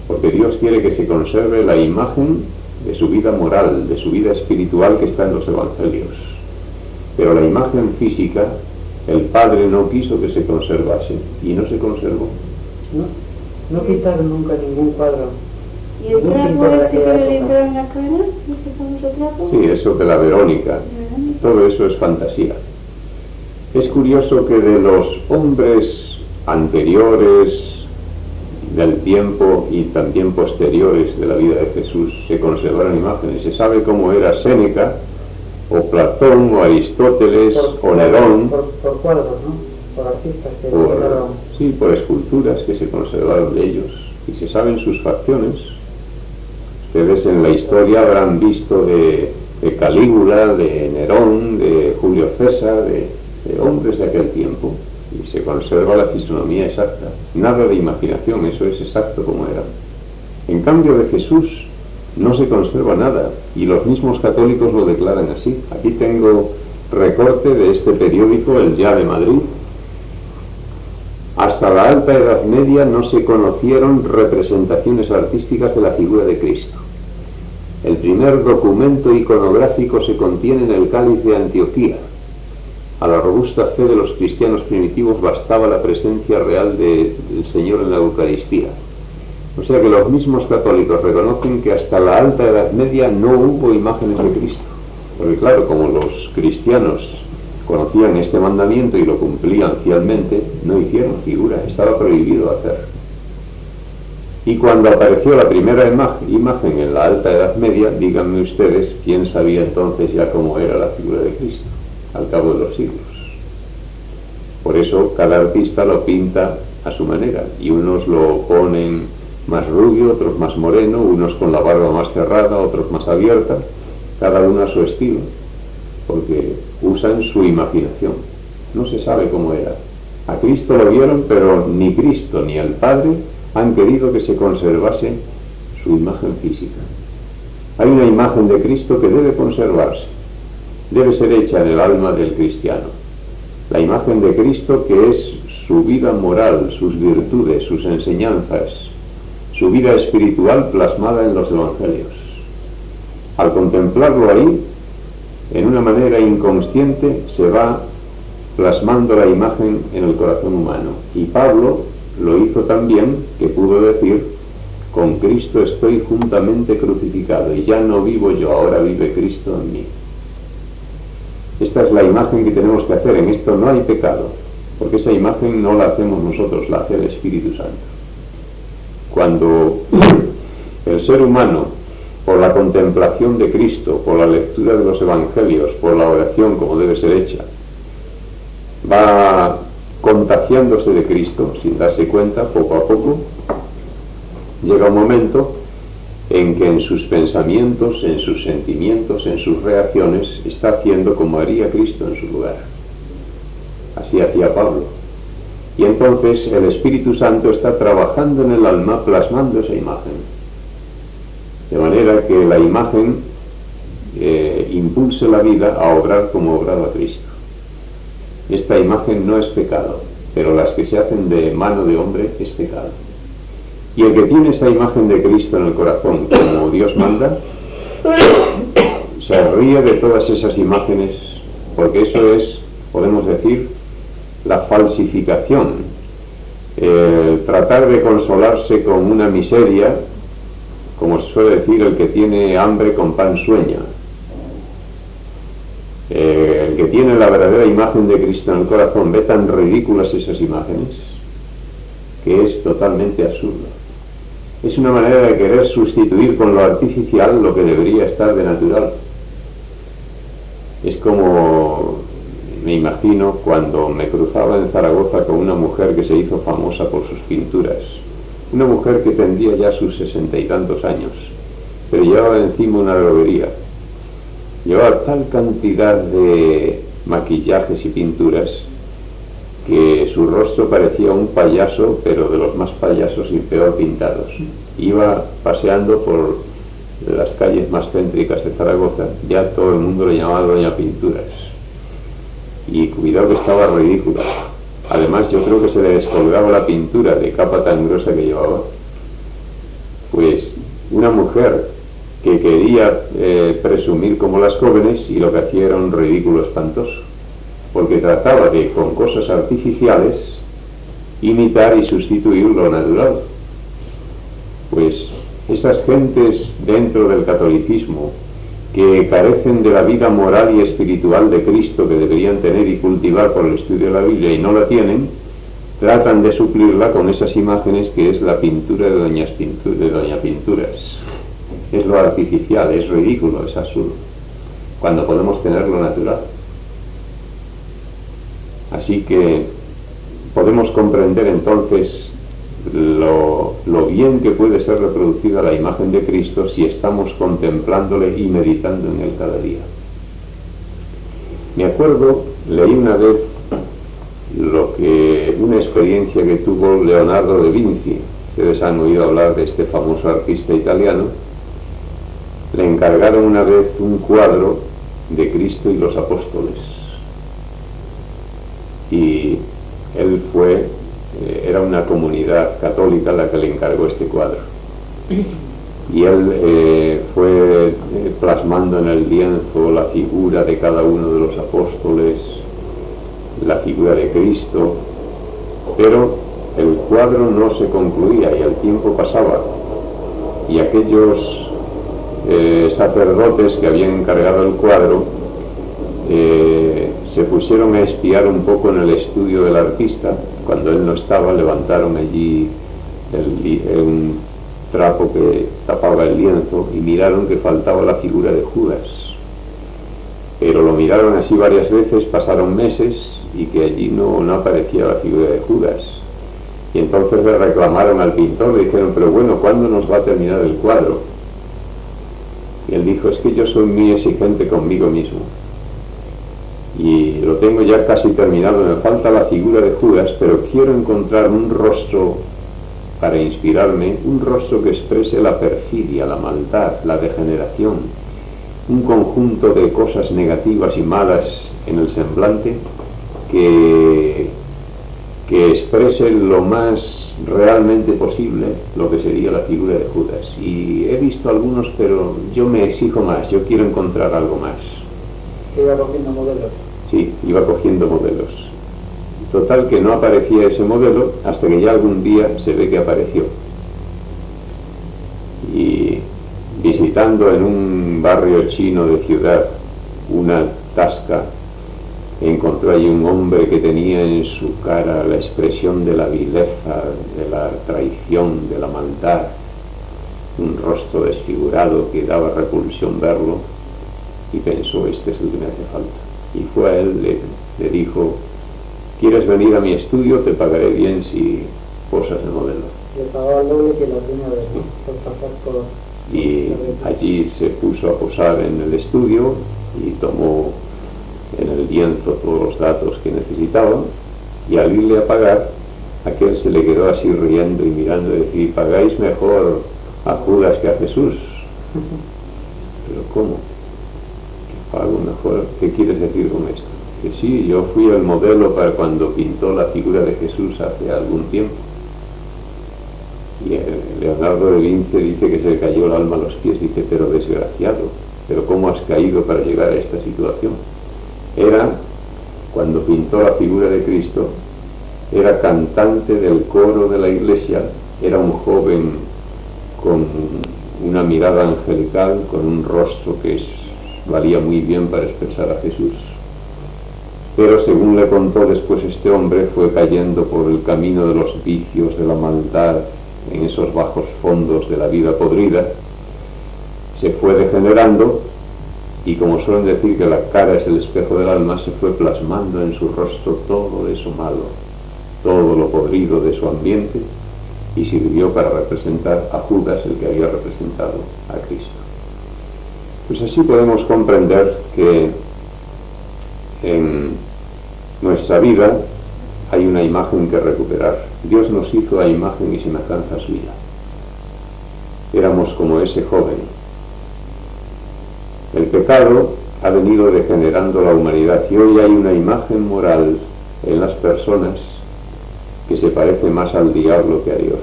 Porque Dios quiere que se conserve la imagen de su vida moral, de su vida espiritual, que está en los evangelios. Pero la imagen física, el Padre no quiso que se conservase, y no se conservó. No quitaron nunca ningún cuadro. ¿Y el trapo ese que le entró en la cara? ¿Ese famoso trapo? Sí, eso de la Verónica. Todo eso es fantasía. Es curioso que de los hombres anteriores del tiempo y también posteriores de la vida de Jesús se conservaron imágenes. Se sabe cómo era Séneca, o Platón, o Aristóteles, o Nerón. Por cuadros, ¿no? Por artistas que quedaron. Sí, por esculturas que se conservaron de ellos. Y se saben sus facciones. Ustedes en la historia habrán visto de Calígula, de Nerón, de Julio César, de hombres de aquel tiempo. Y se conserva la fisonomía exacta. Nada de imaginación, eso es exacto como era. En cambio de Jesús no se conserva nada, y los mismos católicos lo declaran así. Aquí tengo recorte de este periódico, El Ya de Madrid. Hasta la Alta Edad Media no se conocieron representaciones artísticas de la figura de Cristo. El primer documento iconográfico se contiene en el Cáliz de Antioquía. A la robusta fe de los cristianos primitivos bastaba la presencia real del Señor en la Eucaristía. O sea que los mismos católicos reconocen que hasta la Alta Edad Media no hubo imágenes de Cristo. Porque claro, como los cristianos conocían este mandamiento y lo cumplían fielmente, no hicieron figura, estaba prohibido hacer. Y cuando apareció la primera imagen en la Alta Edad Media, díganme ustedes, ¿quién sabía entonces ya cómo era la figura de Cristo al cabo de los siglos? Por eso cada artista lo pinta a su manera, y unos lo ponen más rubio, otros más moreno, unos con la barba más cerrada, otros más abierta, cada uno a su estilo, porque usan su imaginación. No se sabe cómo era. A Cristo lo vieron, pero ni Cristo ni el Padre han querido que se conservase su imagen física. Hay una imagen de Cristo que debe conservarse, debe ser hecha en el alma del cristiano. La imagen de Cristo, que es su vida moral, sus virtudes, sus enseñanzas, su vida espiritual plasmada en los evangelios. Al contemplarlo ahí, en una manera inconsciente, se va plasmando la imagen en el corazón humano. Y Pablo lo hizo también, que pudo decir: con Cristo estoy juntamente crucificado, y ya no vivo yo, ahora vive Cristo en mí. Esta es la imagen que tenemos que hacer. En esto no hay pecado, porque esa imagen no la hacemos nosotros, la hace el Espíritu Santo. Cuando el ser humano, por la contemplación de Cristo, por la lectura de los evangelios, por la oración como debe ser hecha, va contagiándose de Cristo sin darse cuenta, poco a poco, llega un momento en que en sus pensamientos, en sus sentimientos, en sus reacciones, está haciendo como haría Cristo en su lugar. Así hacía Pablo. Y entonces el Espíritu Santo está trabajando en el alma, plasmando esa imagen. De manera que la imagen impulse la vida a obrar como obraba Cristo. Esta imagen no es pecado, pero las que se hacen de mano de hombre es pecado. Y el que tiene esta imagen de Cristo en el corazón, como Dios manda, se ríe de todas esas imágenes, porque eso es, podemos decir, la falsificación. Tratar de consolarse con una miseria, como se suele decir, el que tiene hambre con pan sueña. El que tiene la verdadera imagen de Cristo en el corazón ve tan ridículas esas imágenes que es totalmente absurdo. Es una manera de querer sustituir con lo artificial lo que debería estar de natural. Es como me imagino cuando me cruzaba en Zaragoza con una mujer que se hizo famosa por sus pinturas. Una mujer que tendría ya sus 60 y tantos años, pero llevaba encima una droguería. Llevaba tal cantidad de maquillajes y pinturas que su rostro parecía un payaso, pero de los más payasos y peor pintados. Iba paseando por las calles más céntricas de Zaragoza, ya todo el mundo le llamaba Doña Pinturas. Y cuidado que estaba ridícula. Además yo creo que se le descolgaba la pintura de capa tan gruesa que llevaba. Pues una mujer que quería presumir como las jóvenes, y lo que hacía era un ridículo espantoso, porque trataba de, con cosas artificiales, imitar y sustituir lo natural. Pues esas gentes dentro del catolicismo que carecen de la vida moral y espiritual de Cristo que deberían tener y cultivar por el estudio de la Biblia y no la tienen, tratan de suplirla con esas imágenes que es la pintura de Doña Pinturas. Es lo artificial, es ridículo, es absurdo, cuando podemos tener lo natural. Así que podemos comprender entonces lo bien que puede ser reproducida la imagen de Cristo si estamos contemplándole y meditando en él cada día. Me acuerdo, leí una vez una experiencia que tuvo Leonardo da Vinci. Ustedes han oído hablar de este famoso artista italiano. Le encargaron una vez un cuadro de Cristo y los apóstoles. Y él era una comunidad católica la que le encargó este cuadro. Y él fue plasmando en el lienzo la figura de cada uno de los apóstoles, la figura de Cristo, pero el cuadro no se concluía y el tiempo pasaba. Y aquellos sacerdotes que habían encargado el cuadro se pusieron a espiar un poco en el estudio del artista. Cuando él no estaba, levantaron allí un trapo que tapaba el lienzo y miraron que faltaba la figura de Judas. Pero lo miraron así varias veces, pasaron meses y que allí no aparecía la figura de Judas. Y entonces le reclamaron al pintor, le dijeron, pero bueno, ¿cuándo nos va a terminar el cuadro? Y él dijo, es que yo soy muy exigente conmigo mismo. Y lo tengo ya casi terminado, me falta la figura de Judas, pero quiero encontrar un rostro para inspirarme, un rostro que exprese la perfidia, la maldad, la degeneración, un conjunto de cosas negativas y malas en el semblante que exprese lo más realmente posible lo que sería la figura de Judas. Y he visto algunos, pero yo me exijo más, yo quiero encontrar algo más. Iba cogiendo modelos. Sí, iba cogiendo modelos. Total que no aparecía ese modelo hasta que ya algún día se ve que apareció. Y visitando en un barrio chino de ciudad una tasca, encontró allí un hombre que tenía en su cara la expresión de la vileza, de la traición, de la maldad, un rostro desfigurado que daba repulsión verlo, y pensó, este es el que me hace falta. Y fue a él, le dijo, ¿quieres venir a mi estudio? Te pagaré bien si posas de modelo. Le pagaba el doble que la primera vez, ¿no? Por pasar por... Y allí se puso a posar en el estudio y tomó en el lienzo todos los datos que necesitaba, y al irle a pagar aquel se le quedó así riendo y mirando y decía: pagáis mejor a Judas que a Jesús. Pero ¿cómo? ¿Que pago mejor? ¿Qué quieres decir con esto? Que sí, yo fui el modelo para cuando pintó la figura de Jesús hace algún tiempo. Y Leonardo da Vinci dice que se le cayó el alma a los pies. Dice: pero desgraciado, pero ¿cómo has caído para llegar a esta situación? Era, cuando pintó la figura de Cristo, era cantante del coro de la iglesia, era un joven con una mirada angelical, con un rostro que valía muy bien para expresar a Jesús. Pero según le contó después este hombre, fue cayendo por el camino de los vicios, de la maldad, en esos bajos fondos de la vida podrida, se fue degenerando, y como suelen decir que la cara es el espejo del alma, se fue plasmando en su rostro todo eso malo, todo lo podrido de su ambiente, y sirvió para representar a Judas, el que había representado a Cristo. Pues así podemos comprender que en nuestra vida hay una imagen que recuperar. Dios nos hizo a imagen y semejanza suya. Éramos como ese joven. El pecado ha venido degenerando la humanidad y hoy hay una imagen moral en las personas que se parece más al diablo que a Dios.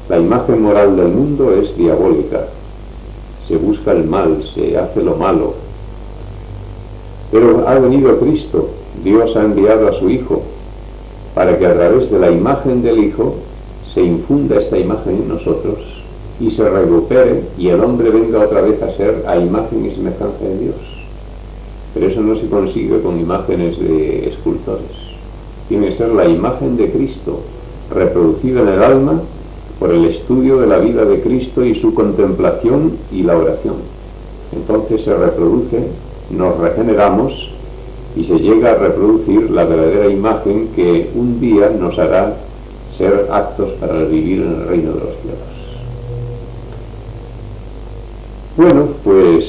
La imagen moral del mundo es diabólica. Se busca el mal, se hace lo malo. Pero ha venido Cristo. Dios ha enviado a su Hijo para que a través de la imagen del Hijo se infunda esta imagen en nosotros y se recupere y el hombre venga otra vez a ser a imagen y semejanza de Dios. Pero eso no se consigue con imágenes de escultores. Tiene que ser la imagen de Cristo reproducida en el alma por el estudio de la vida de Cristo y su contemplación y la oración. Entonces se reproduce, nos regeneramos y se llega a reproducir la verdadera imagen que un día nos hará ser aptos para vivir en el reino de los cielos. Bueno, pues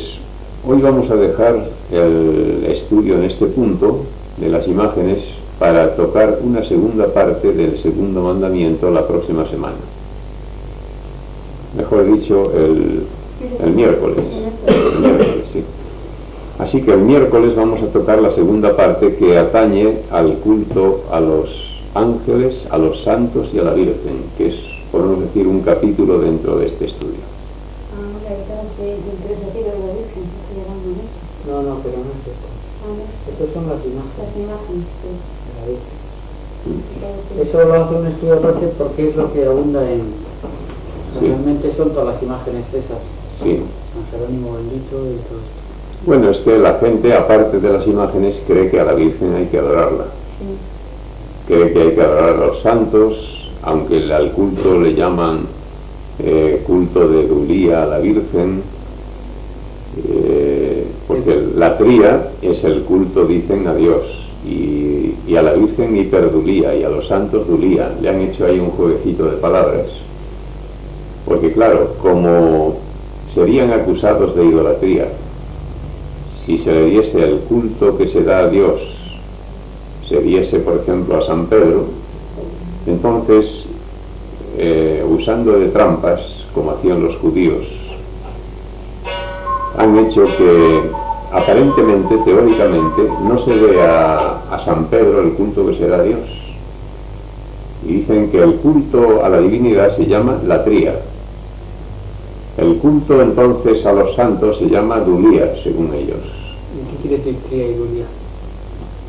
hoy vamos a dejar el estudio en este punto de las imágenes para tocar una segunda parte del segundo mandamiento la próxima semana. Mejor dicho, el miércoles. El miércoles, sí. Así que el miércoles vamos a tocar la segunda parte que atañe al culto a los ángeles, a los santos y a la Virgen, que es, podemos decir, un capítulo dentro de este estudio. No, pero no es esto. Estas son las imágenes. Las imágenes, sí. Eso lo hace un estudio aparte porque es lo que abunda en... Sí. Realmente son todas las imágenes esas. Sí. San Jerónimo bendito y todo esto. Bueno, es que la gente, aparte de las imágenes, cree que a la Virgen hay que adorarla. Sí. Cree que hay que adorar a los santos, aunque al culto le llaman culto de Dulía a la Virgen, porque la tría es el culto, dicen, a Dios, y a la Virgen hiperdulía, y a los santos dulía. Le han hecho ahí un jueguecito de palabras, porque claro, como serían acusados de idolatría si se le diese el culto que se da a Dios, se diese por ejemplo a San Pedro, entonces usando de trampas como hacían los judíos, han hecho que aparentemente, teóricamente, no se dé a San Pedro el culto que se da a Dios, y dicen que el culto a la divinidad se llama latría. El culto entonces a los santos se llama dulía, según ellos. ¿Y qué quiere decir tría y dulía?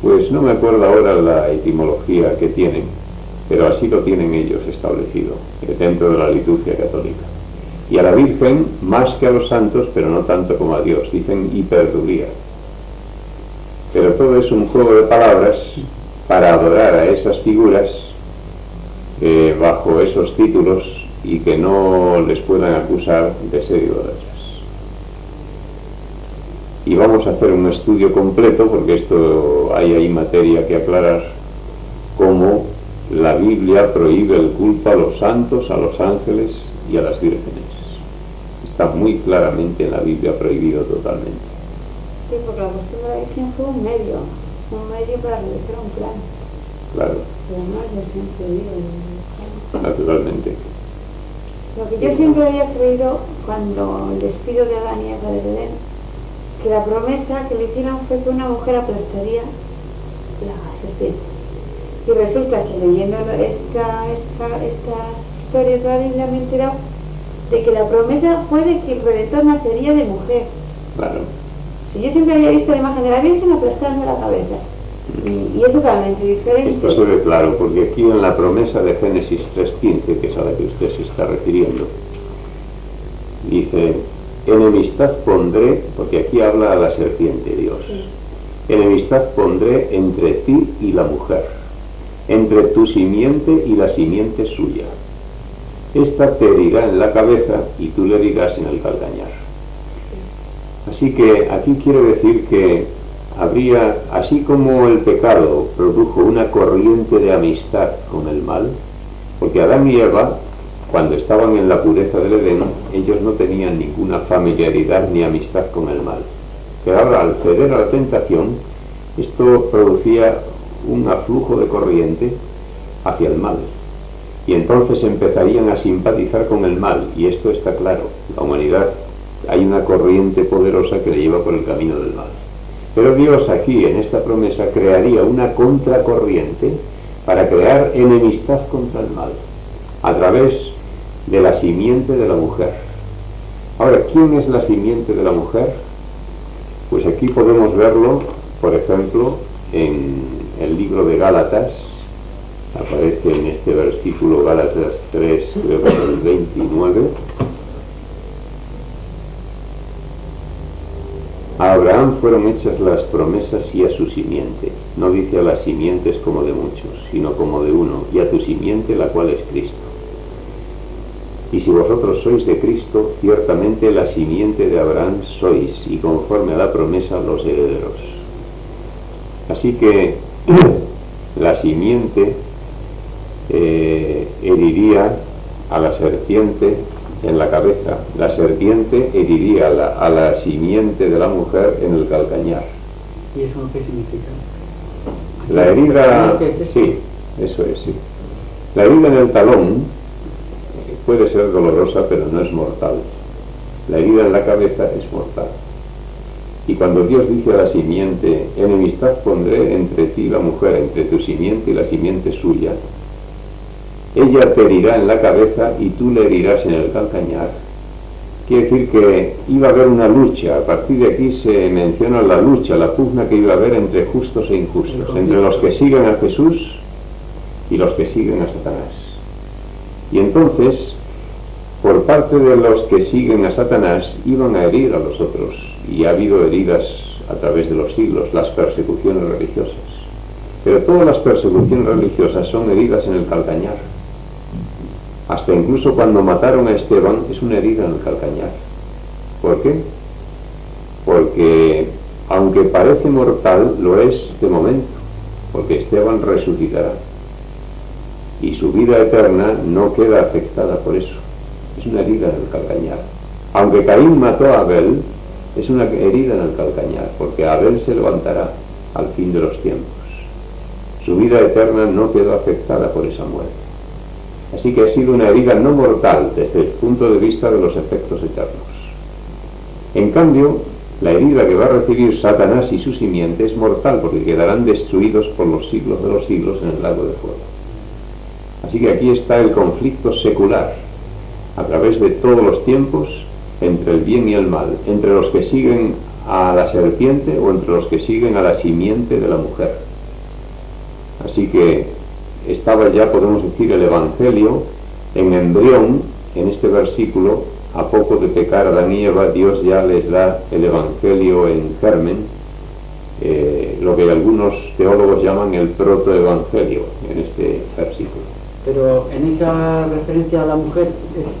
Pues no me acuerdo ahora la etimología que tienen, pero así lo tienen ellos establecido dentro de la liturgia católica. Y a la Virgen más que a los santos, pero no tanto como a Dios, dicen hiperdulía. Pero todo es un juego de palabras para adorar a esas figuras bajo esos títulos y que no les puedan acusar de ser idólatras. Y vamos a hacer un estudio completo, porque esto hay ahí materia que aclarar, cómo la Biblia prohíbe el culto a los santos, a los ángeles y a las vírgenes. Está muy claramente en la Biblia prohibido totalmente. Sí, porque la costumbre de la Virgen fue un medio para realizar un plan. Claro, Además, yo siempre digo, naturalmente. lo que yo siempre había creído cuando el despido de Adán y Eva de Edén, que la promesa que le hicieron fue que una mujer aplastaría la serpiente. Y resulta que leyendo esta historia toda la Biblia me he enterado de que la promesa fue de que el Redentor nacería de mujer. Claro. Si yo siempre había visto la imagen de la Virgen aplastarme la cabeza. Y es totalmente diferente. Esto se ve claro, porque aquí en la promesa de Génesis 3:15, que es a la que usted se está refiriendo, dice, enemistad pondré, porque aquí habla a la serpiente Dios, enemistad pondré entre ti y la mujer, entre tu simiente y la simiente suya. Esta te herirá en la cabeza y tú le herirás en el calcañar. Así que aquí quiere decir que habría, así como el pecado produjo una corriente de amistad con el mal, porque Adán y Eva, cuando estaban en la pureza del Edén, ellos no tenían ninguna familiaridad ni amistad con el mal. Pero ahora, al ceder a la tentación, esto producía un aflujo de corriente hacia el mal. Y entonces empezarían a simpatizar con el mal, y esto está claro. La humanidad, hay una corriente poderosa que le lleva por el camino del mal. Pero Dios aquí, en esta promesa, crearía una contracorriente para crear enemistad contra el mal, a través de la simiente de la mujer. Ahora, ¿quién es la simiente de la mujer? Pues aquí podemos verlo, por ejemplo, en el libro de Gálatas. Aparece en este versículo, Gálatas 3, creo que es el 29. A Abraham fueron hechas las promesas y a su simiente. No dice a las simientes como de muchos, sino como de uno, y a tu simiente, la cual es Cristo. Y si vosotros sois de Cristo, ciertamente la simiente de Abraham sois, y conforme a la promesa los herederos. Así que la simiente heriría a la serpiente en la cabeza, la serpiente heriría a la simiente de la mujer en el calcañar. ¿Y eso qué significa? La herida, sí, eso es, sí. La herida en el talón puede ser dolorosa, pero no es mortal. La herida en la cabeza es mortal. Y cuando Dios dice a la simiente, enemistad pondré entre ti y la mujer, entre tu simiente y la simiente suya, ella te herirá en la cabeza y tú le herirás en el calcañar. Quiere decir que iba a haber una lucha. A partir de aquí se menciona la lucha, la pugna que iba a haber entre justos e injustos, entre los que siguen a Jesús y los que siguen a Satanás. Y entonces, por parte de los que siguen a Satanás, iban a herir a los otros, y ha habido heridas a través de los siglos, las persecuciones religiosas. Pero todas las persecuciones religiosas son heridas en el calcañar. Hasta incluso cuando mataron a Esteban es una herida en el calcañar. ¿Por qué? Porque aunque parece mortal, lo es de momento, porque Esteban resucitará y su vida eterna no queda afectada por eso. Es una herida en el calcañar. Aunque Caín mató a Abel, es una herida en el calcañar, porque Abel se levantará al fin de los tiempos. Su vida eterna no quedó afectada por esa muerte. Así que ha sido una herida no mortal desde el punto de vista de los efectos eternos. En cambio, la herida que va a recibir Satanás y su simiente es mortal, porque quedarán destruidos por los siglos de los siglos en el lago de fuego. Así que aquí está el conflicto secular, a través de todos los tiempos, entre el bien y el mal, entre los que siguen a la serpiente o entre los que siguen a la simiente de la mujer. Así que estaba ya, podemos decir, el Evangelio en embrión, en este versículo. A poco de pecar Adán y Eva, Dios ya les da el Evangelio en germen, lo que algunos teólogos llaman el protoevangelio en este versículo. Pero en esa referencia a la mujer,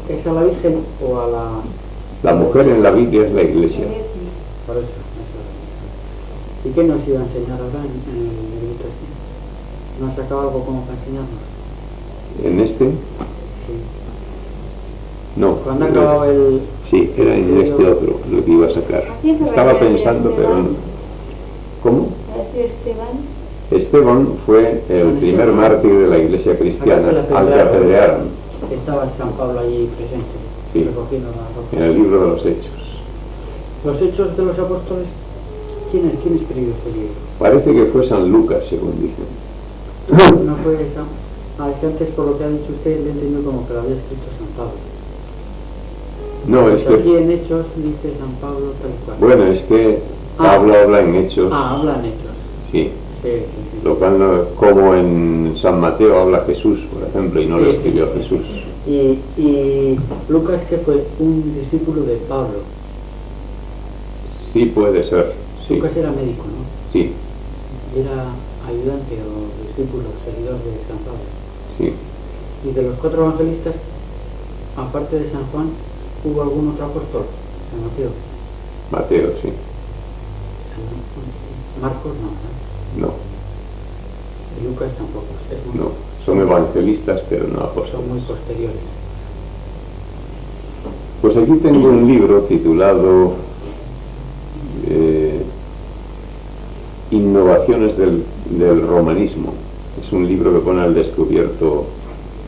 ¿es a la Virgen o a la...? La mujer en la Biblia es la Iglesia. Por eso. ¿Y qué nos iba a enseñar ahora en el libro? ¿No has sacado algo como para enseñarnos? ¿En este? Sí. No. ¿Cuándo acababa el...? Sí, era en este otro lo que iba a sacar. Estaba pensando, pero no. ¿Cómo? Esteban fue el primer mártir de la iglesia cristiana, al que apedrearon. Estaba San Pablo allí presente, Sí, recogiendo la ropa. en el libro de los Hechos. Los Hechos de los Apóstoles, ¿quién escribió este libro? Parece que fue San Lucas, según dicen. No fue San... es que antes, por lo que ha dicho usted, le he entendido como que lo había escrito San Pablo. No, es Pues aquí que... en Hechos dice San Pablo tal cual. Bueno, es que Pablo habla en Hechos. Habla en Hechos. Sí. Sí, sí, sí. Lo cual, como en San Mateo habla Jesús, por ejemplo, y no lo escribió Jesús. Y Lucas, que fue un discípulo de Pablo. Sí, puede ser. Sí. Lucas era médico, ¿no? Sí, Era ayudante o discípulo, seguidor de San Pablo. sí. Y de los 4 evangelistas, aparte de San Juan, ¿hubo algún otro apóstol? San Mateo. Mateo, sí. Marcos no, ¿no? No, Y Lucas tampoco. no. Son evangelistas, pero no apóstoles. Son muy posteriores. Pues aquí tengo un libro titulado Innovaciones del romanismo. Es un libro que pone al descubierto,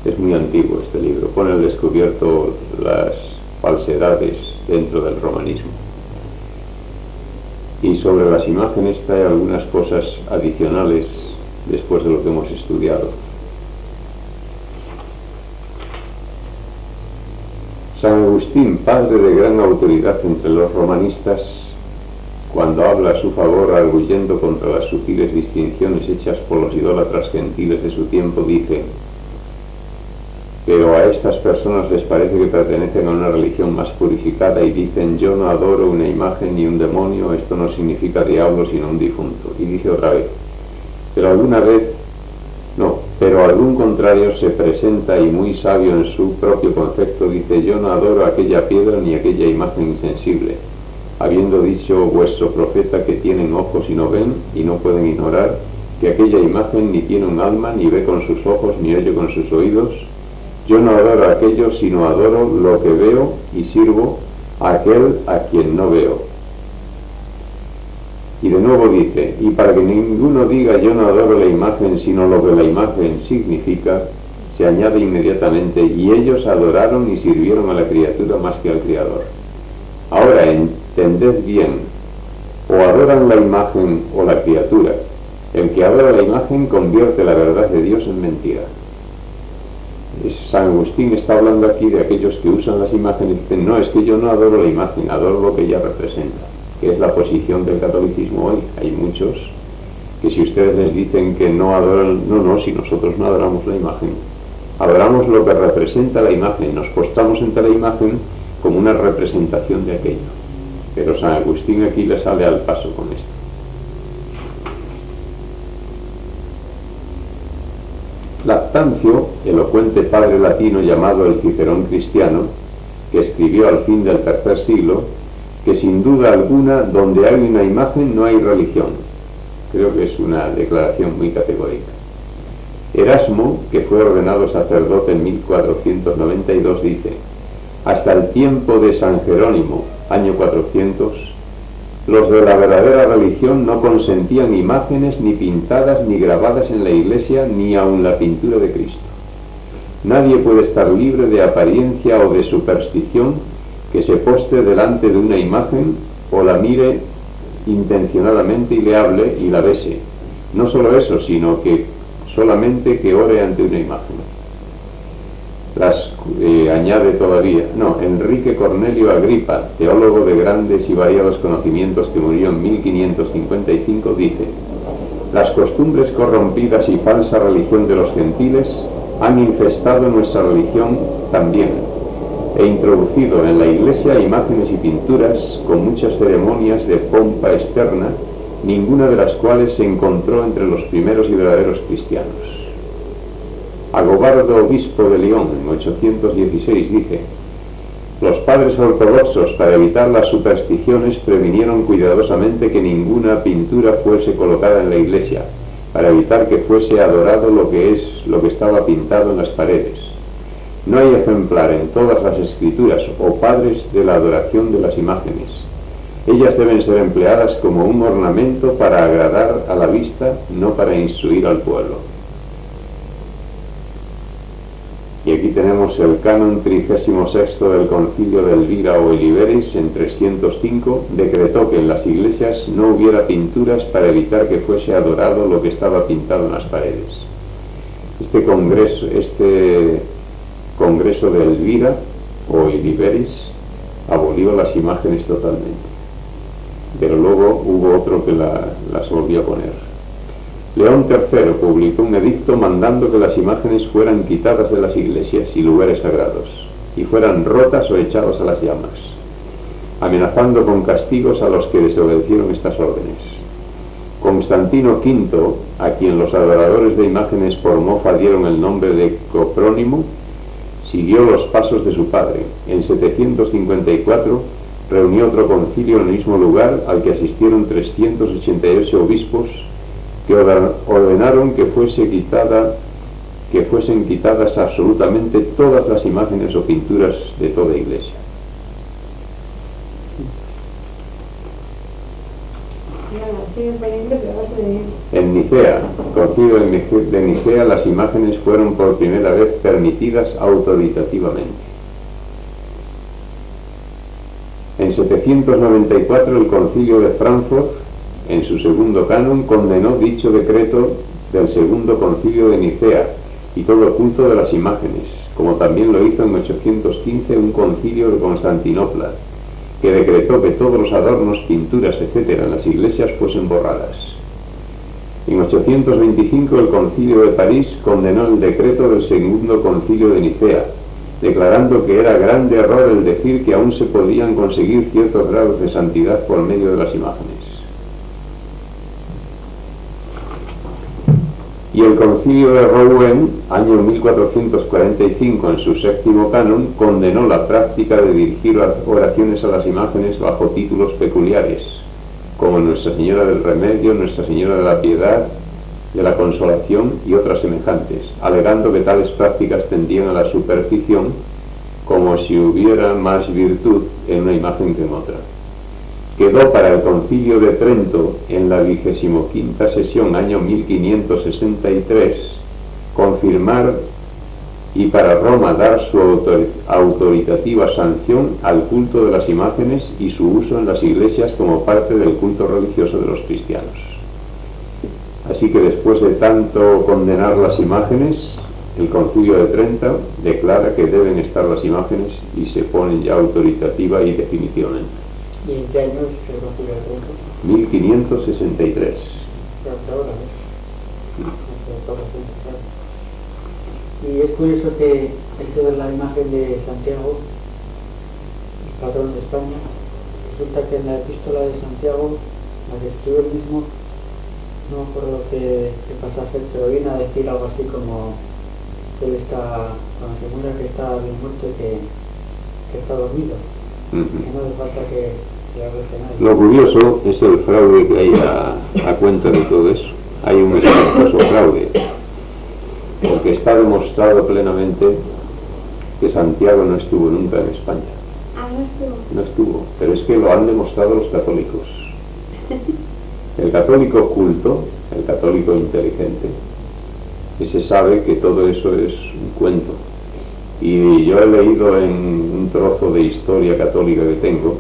es muy antiguo este libro, pone al descubierto las falsedades dentro del romanismo. Y sobre las imágenes trae algunas cosas adicionales después de lo que hemos estudiado. San Agustín, padre de gran autoridad entre los romanistas, cuando habla a su favor arguyendo contra las sutiles distinciones hechas por los idólatras gentiles de su tiempo, dice: pero a estas personas les parece que pertenecen a una religión más purificada y dicen: yo no adoro una imagen ni un demonio, esto no significa diablo sino un difunto. Y dice otra vez: pero algún contrario se presenta y muy sabio en su propio concepto dice: yo no adoro aquella piedra ni aquella imagen insensible, habiendo dicho vuestro profeta que tienen ojos y no ven, y no pueden ignorar que aquella imagen ni tiene un alma, ni ve con sus ojos, ni oye con sus oídos. Yo no adoro aquello, sino adoro lo que veo, y sirvo a aquel a quien no veo. Y de nuevo dice: y para que ninguno diga yo no adoro la imagen, sino lo que la imagen significa, se añade inmediatamente: y ellos adoraron y sirvieron a la criatura más que al Creador. Ahora entended bien, o adoran la imagen o la criatura. El que adora la imagen convierte la verdad de Dios en mentira. San Agustín está hablando aquí de aquellos que usan las imágenes y dicen: no, es que yo no adoro la imagen, adoro lo que ella representa, que es la posición del catolicismo hoy. Hay muchos que si ustedes les dicen que no adoran, no, si nosotros no adoramos la imagen, adoramos lo que representa la imagen, nos postramos ante la imagen como una representación de aquello. Pero San Agustín aquí le sale al paso con esto. Lactancio, elocuente padre latino llamado el Cicerón cristiano, que escribió al fin del tercer siglo, que sin duda alguna donde hay una imagen no hay religión. Creo que es una declaración muy categórica. Erasmo, que fue ordenado sacerdote en 1492, dice: hasta el tiempo de San Jerónimo, año 400, los de la verdadera religión no consentían imágenes ni pintadas ni grabadas en la iglesia, ni aun la pintura de Cristo. Nadie puede estar libre de apariencia o de superstición que se postre delante de una imagen o la mire intencionadamente y le hable y la bese. No solo eso, sino que solamente que ore ante una imagen. Añade todavía, Enrique Cornelio Agripa, teólogo de grandes y variados conocimientos que murió en 1555, dice: las costumbres corrompidas y falsa religión de los gentiles han infestado nuestra religión también, e introducido en la iglesia imágenes y pinturas con muchas ceremonias de pompa externa, ninguna de las cuales se encontró entre los primeros y verdaderos cristianos. Agobardo, obispo de León, en 816, dice: los padres ortodoxos, para evitar las supersticiones, previnieron cuidadosamente que ninguna pintura fuese colocada en la iglesia, para evitar que fuese adorado lo que estaba pintado en las paredes. No hay ejemplar en todas las escrituras o padres de la adoración de las imágenes. Ellas deben ser empleadas como un ornamento para agradar a la vista, no para instruir al pueblo. Y aquí tenemos el canon 36 del Concilio de Elvira o Eliberis en 305, decretó que en las iglesias no hubiera pinturas para evitar que fuese adorado lo que estaba pintado en las paredes. Este congreso de Elvira o Eliberis abolió las imágenes totalmente, pero luego hubo otro que las volvió a poner. León III publicó un edicto mandando que las imágenes fueran quitadas de las iglesias y lugares sagrados, y fueran rotas o echadas a las llamas, amenazando con castigos a los que desobedecieron estas órdenes. Constantino V, a quien los adoradores de imágenes por mofa dieron el nombre de Coprónimo, siguió los pasos de su padre. En 754 reunió otro concilio en el mismo lugar al que asistieron 388 obispos, que ordenaron que fuesen quitadas absolutamente todas las imágenes o pinturas de toda iglesia. En Nicea, concilio de Nicea, las imágenes fueron por primera vez permitidas autoritativamente. En 794 el concilio de Frankfurt, en su segundo canon, condenó dicho decreto del segundo concilio de Nicea y todo culto de las imágenes, como también lo hizo en 815 un concilio de Constantinopla, que decretó que todos los adornos, pinturas, etc. en las iglesias fuesen borradas. En 825 el concilio de París condenó el decreto del segundo concilio de Nicea, declarando que era grande error el decir que aún se podían conseguir ciertos grados de santidad por medio de las imágenes. Y el concilio de Rouen, año 1445, en su séptimo canon, condenó la práctica de dirigir oraciones a las imágenes bajo títulos peculiares, como Nuestra Señora del Remedio, Nuestra Señora de la Piedad, de la Consolación y otras semejantes, alegando que tales prácticas tendían a la superstición, como si hubiera más virtud en una imagen que en otra. Quedó para el concilio de Trento, en la 25ª sesión, año 1563, confirmar y para Roma dar su autoritativa sanción al culto de las imágenes y su uso en las iglesias como parte del culto religioso de los cristianos. Así que después de tanto condenar las imágenes, el concilio de Trento declara que deben estar las imágenes y se pone ya autoritativa y definitivamente. ¿Y en qué año es el concilio de Trento? 1563. Y es curioso que esto de la imagen de Santiago, el patrón de España, resulta que en la epístola de Santiago, la que escribió él mismo, no me acuerdo qué pasaje, pero viene a decir algo así como que él está, cuando se muera, que está bien muerto y que está dormido. Que no hace falta que rece nadie. Lo curioso es el fraude que hay a cuenta de todo eso. Hay un espantoso fraude, porque está demostrado plenamente que Santiago no estuvo nunca en España. No estuvo, pero es que lo han demostrado los católicos. El católico culto, el católico inteligente, ese sabe que todo eso es un cuento. Y yo he leído en un trozo de historia católica que tengo,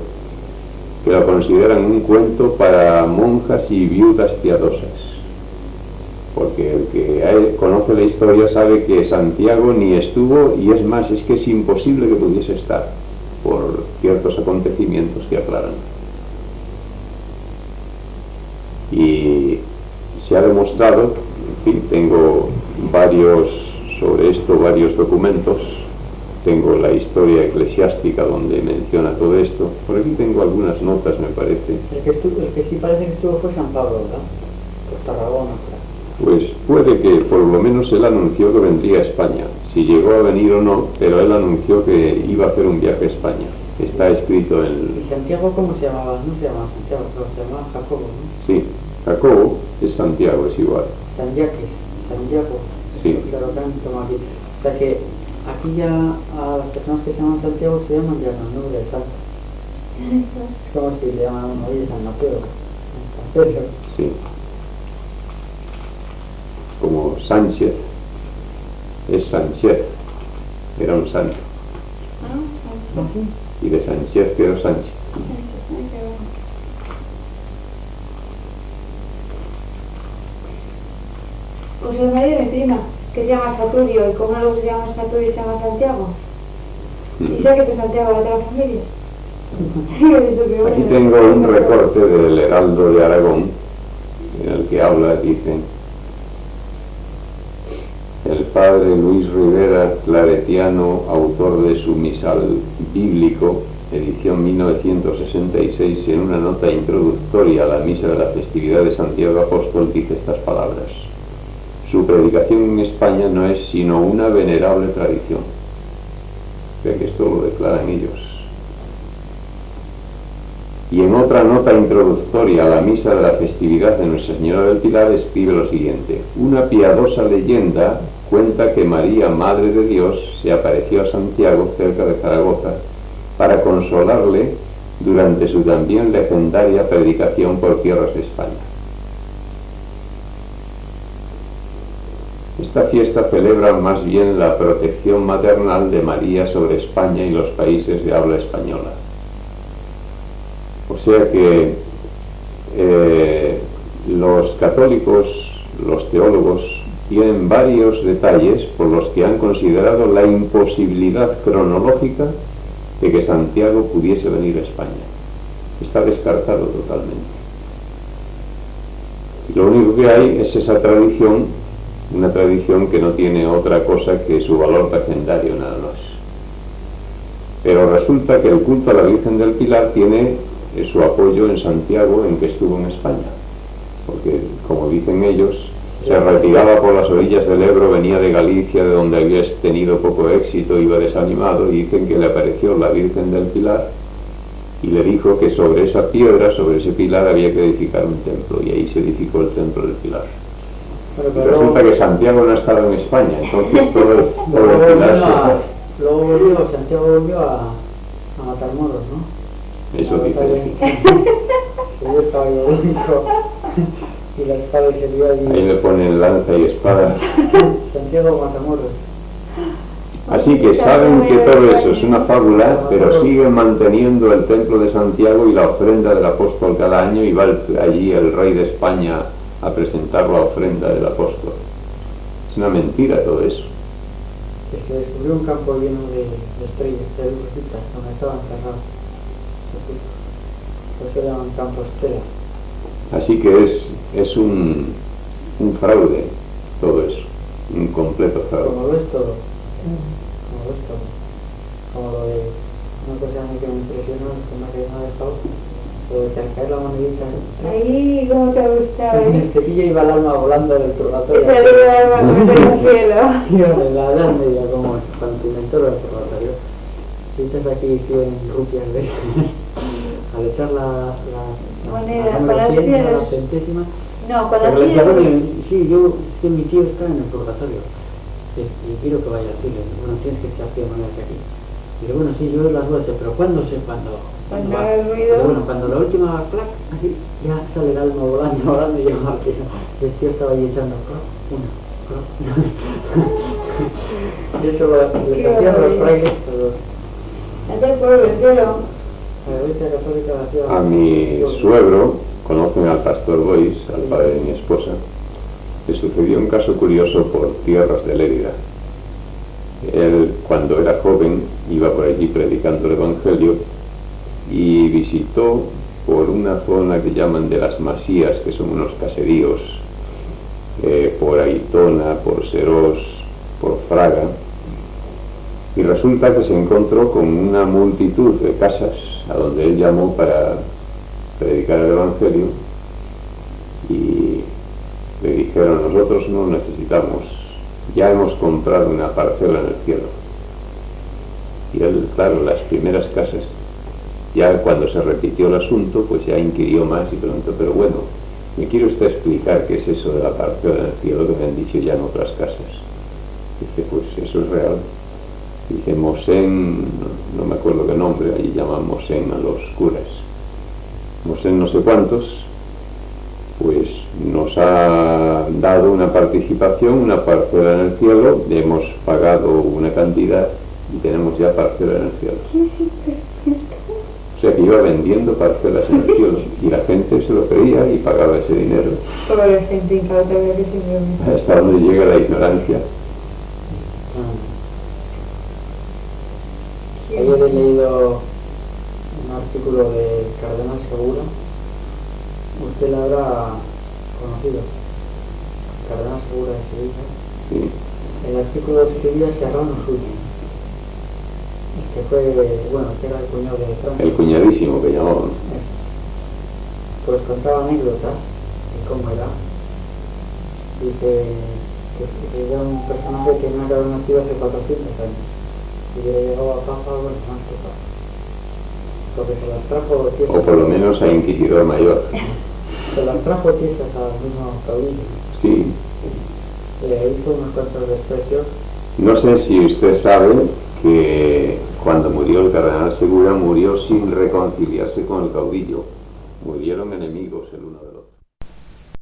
que lo consideran un cuento para monjas y viudas piadosas. Porque el que conoce la historia sabe que Santiago ni estuvo, y es más, es que es imposible que pudiese estar, por ciertos acontecimientos que aclaran. Y se ha demostrado, en fin, tengo sobre esto varios documentos. Tengo la historia eclesiástica donde menciona todo esto. Por aquí tengo algunas notas, me parece. El que sí parece que estuvo fue San Pablo, ¿verdad? Por Tarragona. Pues puede que por lo menos él anunció que vendría a España. Si llegó a venir o no, pero él anunció que iba a hacer un viaje a España. Está escrito en... ¿Y Santiago cómo se llamaba? No se llamaba Santiago, pero se llamaba Jacobo, ¿no? Sí, Jacobo es Santiago, es igual. Santiago. Sí. Claro, toma aquí. O sea que aquí ya a las personas que se llaman Santiago se llaman ya con nombre de santo. Es como si le llaman a uno hoy San Mateo. Pedro. Sí. Como Sánchez es Sánchez, era un santo, y de Sánchez quedó Sánchez. Pues el marido de mi prima, que se llama Saturio, y como luego se llama Saturio y se llama Santiago. ¿Y sabe que Santiago era de la familia? Aquí tengo un recorte del Heraldo de Aragón, en el que habla, dice: el padre Luis Rivera Claretiano, autor de su misal bíblico, edición 1966, en una nota introductoria a la misa de la festividad de Santiago Apóstol, dice estas palabras: su predicación en España no es sino una venerable tradición. Ve que esto lo declaran ellos. Y en otra nota introductoria a la misa de la festividad de Nuestra Señora del Pilar escribe lo siguiente: una piadosa leyenda cuenta que María, Madre de Dios, se apareció a Santiago, cerca de Zaragoza, para consolarle durante su también legendaria predicación por tierras de España. Esta fiesta celebra más bien la protección maternal de María sobre España y los países de habla española. O sea que los católicos, los teólogos, tienen varios detalles por los que han considerado la imposibilidad cronológica de que Santiago pudiese venir a España. Está descartado totalmente. Y lo único que hay es esa tradición, una tradición que no tiene otra cosa que su valor legendario nada más. Pero resulta que el culto a la Virgen del Pilar tiene su apoyo en Santiago, en que estuvo en España, porque, como dicen ellos, se retiraba por las orillas del Ebro, venía de Galicia, de donde había tenido poco éxito, iba desanimado, y dicen que le apareció la Virgen del Pilar y le dijo que sobre esa piedra, sobre ese pilar, había que edificar un templo, y ahí se edificó el templo del Pilar. Y resulta que Santiago no ha estado en España, entonces todo el pilar se... Luego volvió, Santiago volvió a Matamoros, ¿no? Eso dice. Yo estaba blanco y la espada se vio allí. Ahí le ponen lanza y espada. Santiago Matamoros. Así que saben que todo eso es una fábula, pero siguen manteniendo el templo de Santiago y la ofrenda del apóstol cada año, y va allí el rey de España a presentar la ofrenda del apóstol. Es una mentira todo eso. Es que descubrió un campo lleno de estrellas, de lucecitas, donde estaban cerrados. Por eso llaman campo estrella. Así que es un fraude todo eso, un completo fraude. Como lo es todo. Como lo es todo. Como lo de una cosa a mí que me impresionó, que me ha dejado, lo de que al caer la monedita. Ahí, ¿cómo te gusta? El cepillo iba el alma volando del purgatorio. Esa le iba el alma del cielo. En la Edad Media, como cuando inventó lo del purgatorio. Si estás aquí 100 rupias de al echar la moneda la con las 100, piedras. la centésima. No, con Pero las le decía, piedras. bueno, sí, que mi tío está en el purgatorio. Y quiero que vaya a decirle, bueno, tienes que echar 100 monedas aquí. Y digo, bueno, sí, yo las voy a hacer, pero ¿cuándo sé cuándo? Cuando va? haga el ruido. Pero bueno, cuando la última clac, así, ya sale el alma volando, y yo, el tío estaba allí echando, una. Y eso lo hacían los frailes, pero Hacer por el cielo. la Iglesia Católica hacía... A mi suegro, conocen al pastor Bois, al padre de mi esposa, le sucedió un caso curioso por tierras de Lérida. Él, cuando era joven, iba por allí predicando el Evangelio y visitó por una zona que llaman de las Masías, que son unos caseríos, por Aitona, por Serós, por Fraga, y resulta que se encontró con una multitud de casas a donde él llamó para predicar el Evangelio, y le dijeron: nosotros no necesitamos, ya hemos comprado una parcela en el cielo. Y él, claro, las primeras casas, ya cuando se repitió el asunto, pues ya inquirió más y preguntó: pero bueno, ¿me quiere usted explicar qué es eso de la parcela en el cielo que me han dicho ya en otras casas? Dice: pues eso es real. Dice Mosén, no me acuerdo qué nombre, allí llaman Mosén a los curas. Mosén no sé cuántos, pues nos ha dado una participación, una parcela en el cielo, hemos pagado una cantidad y tenemos ya parcela en el cielo. O sea que iba vendiendo parcelas en el cielo y la gente se lo creía y pagaba ese dinero. Toda la gente incauta que se me Hasta donde llega la ignorancia. Ayer he leído un artículo de Cardenal Segura, usted lo habrá conocido, Cardenal Segura de Sevilla. Sí. El artículo escribía Serrano Suñé, que fue, bueno, que era el cuñado de Franco. El cuñadísimo que llamaban. Pues contaba anécdotas de cómo era. Dice que era un personaje que no era nacido hace 400 años. Y le llegó a Papa, bueno, más que Papa. Porque se las trajo tiesas. O por lo menos a Inquisidor Mayor. Se las trajo tiesas al mismo caudillo. Sí. Le hizo unos cuantos desprecios. No sé si usted sabe que cuando murió el cardenal Segura murió sin reconciliarse con el caudillo. Murieron enemigos el uno del otro.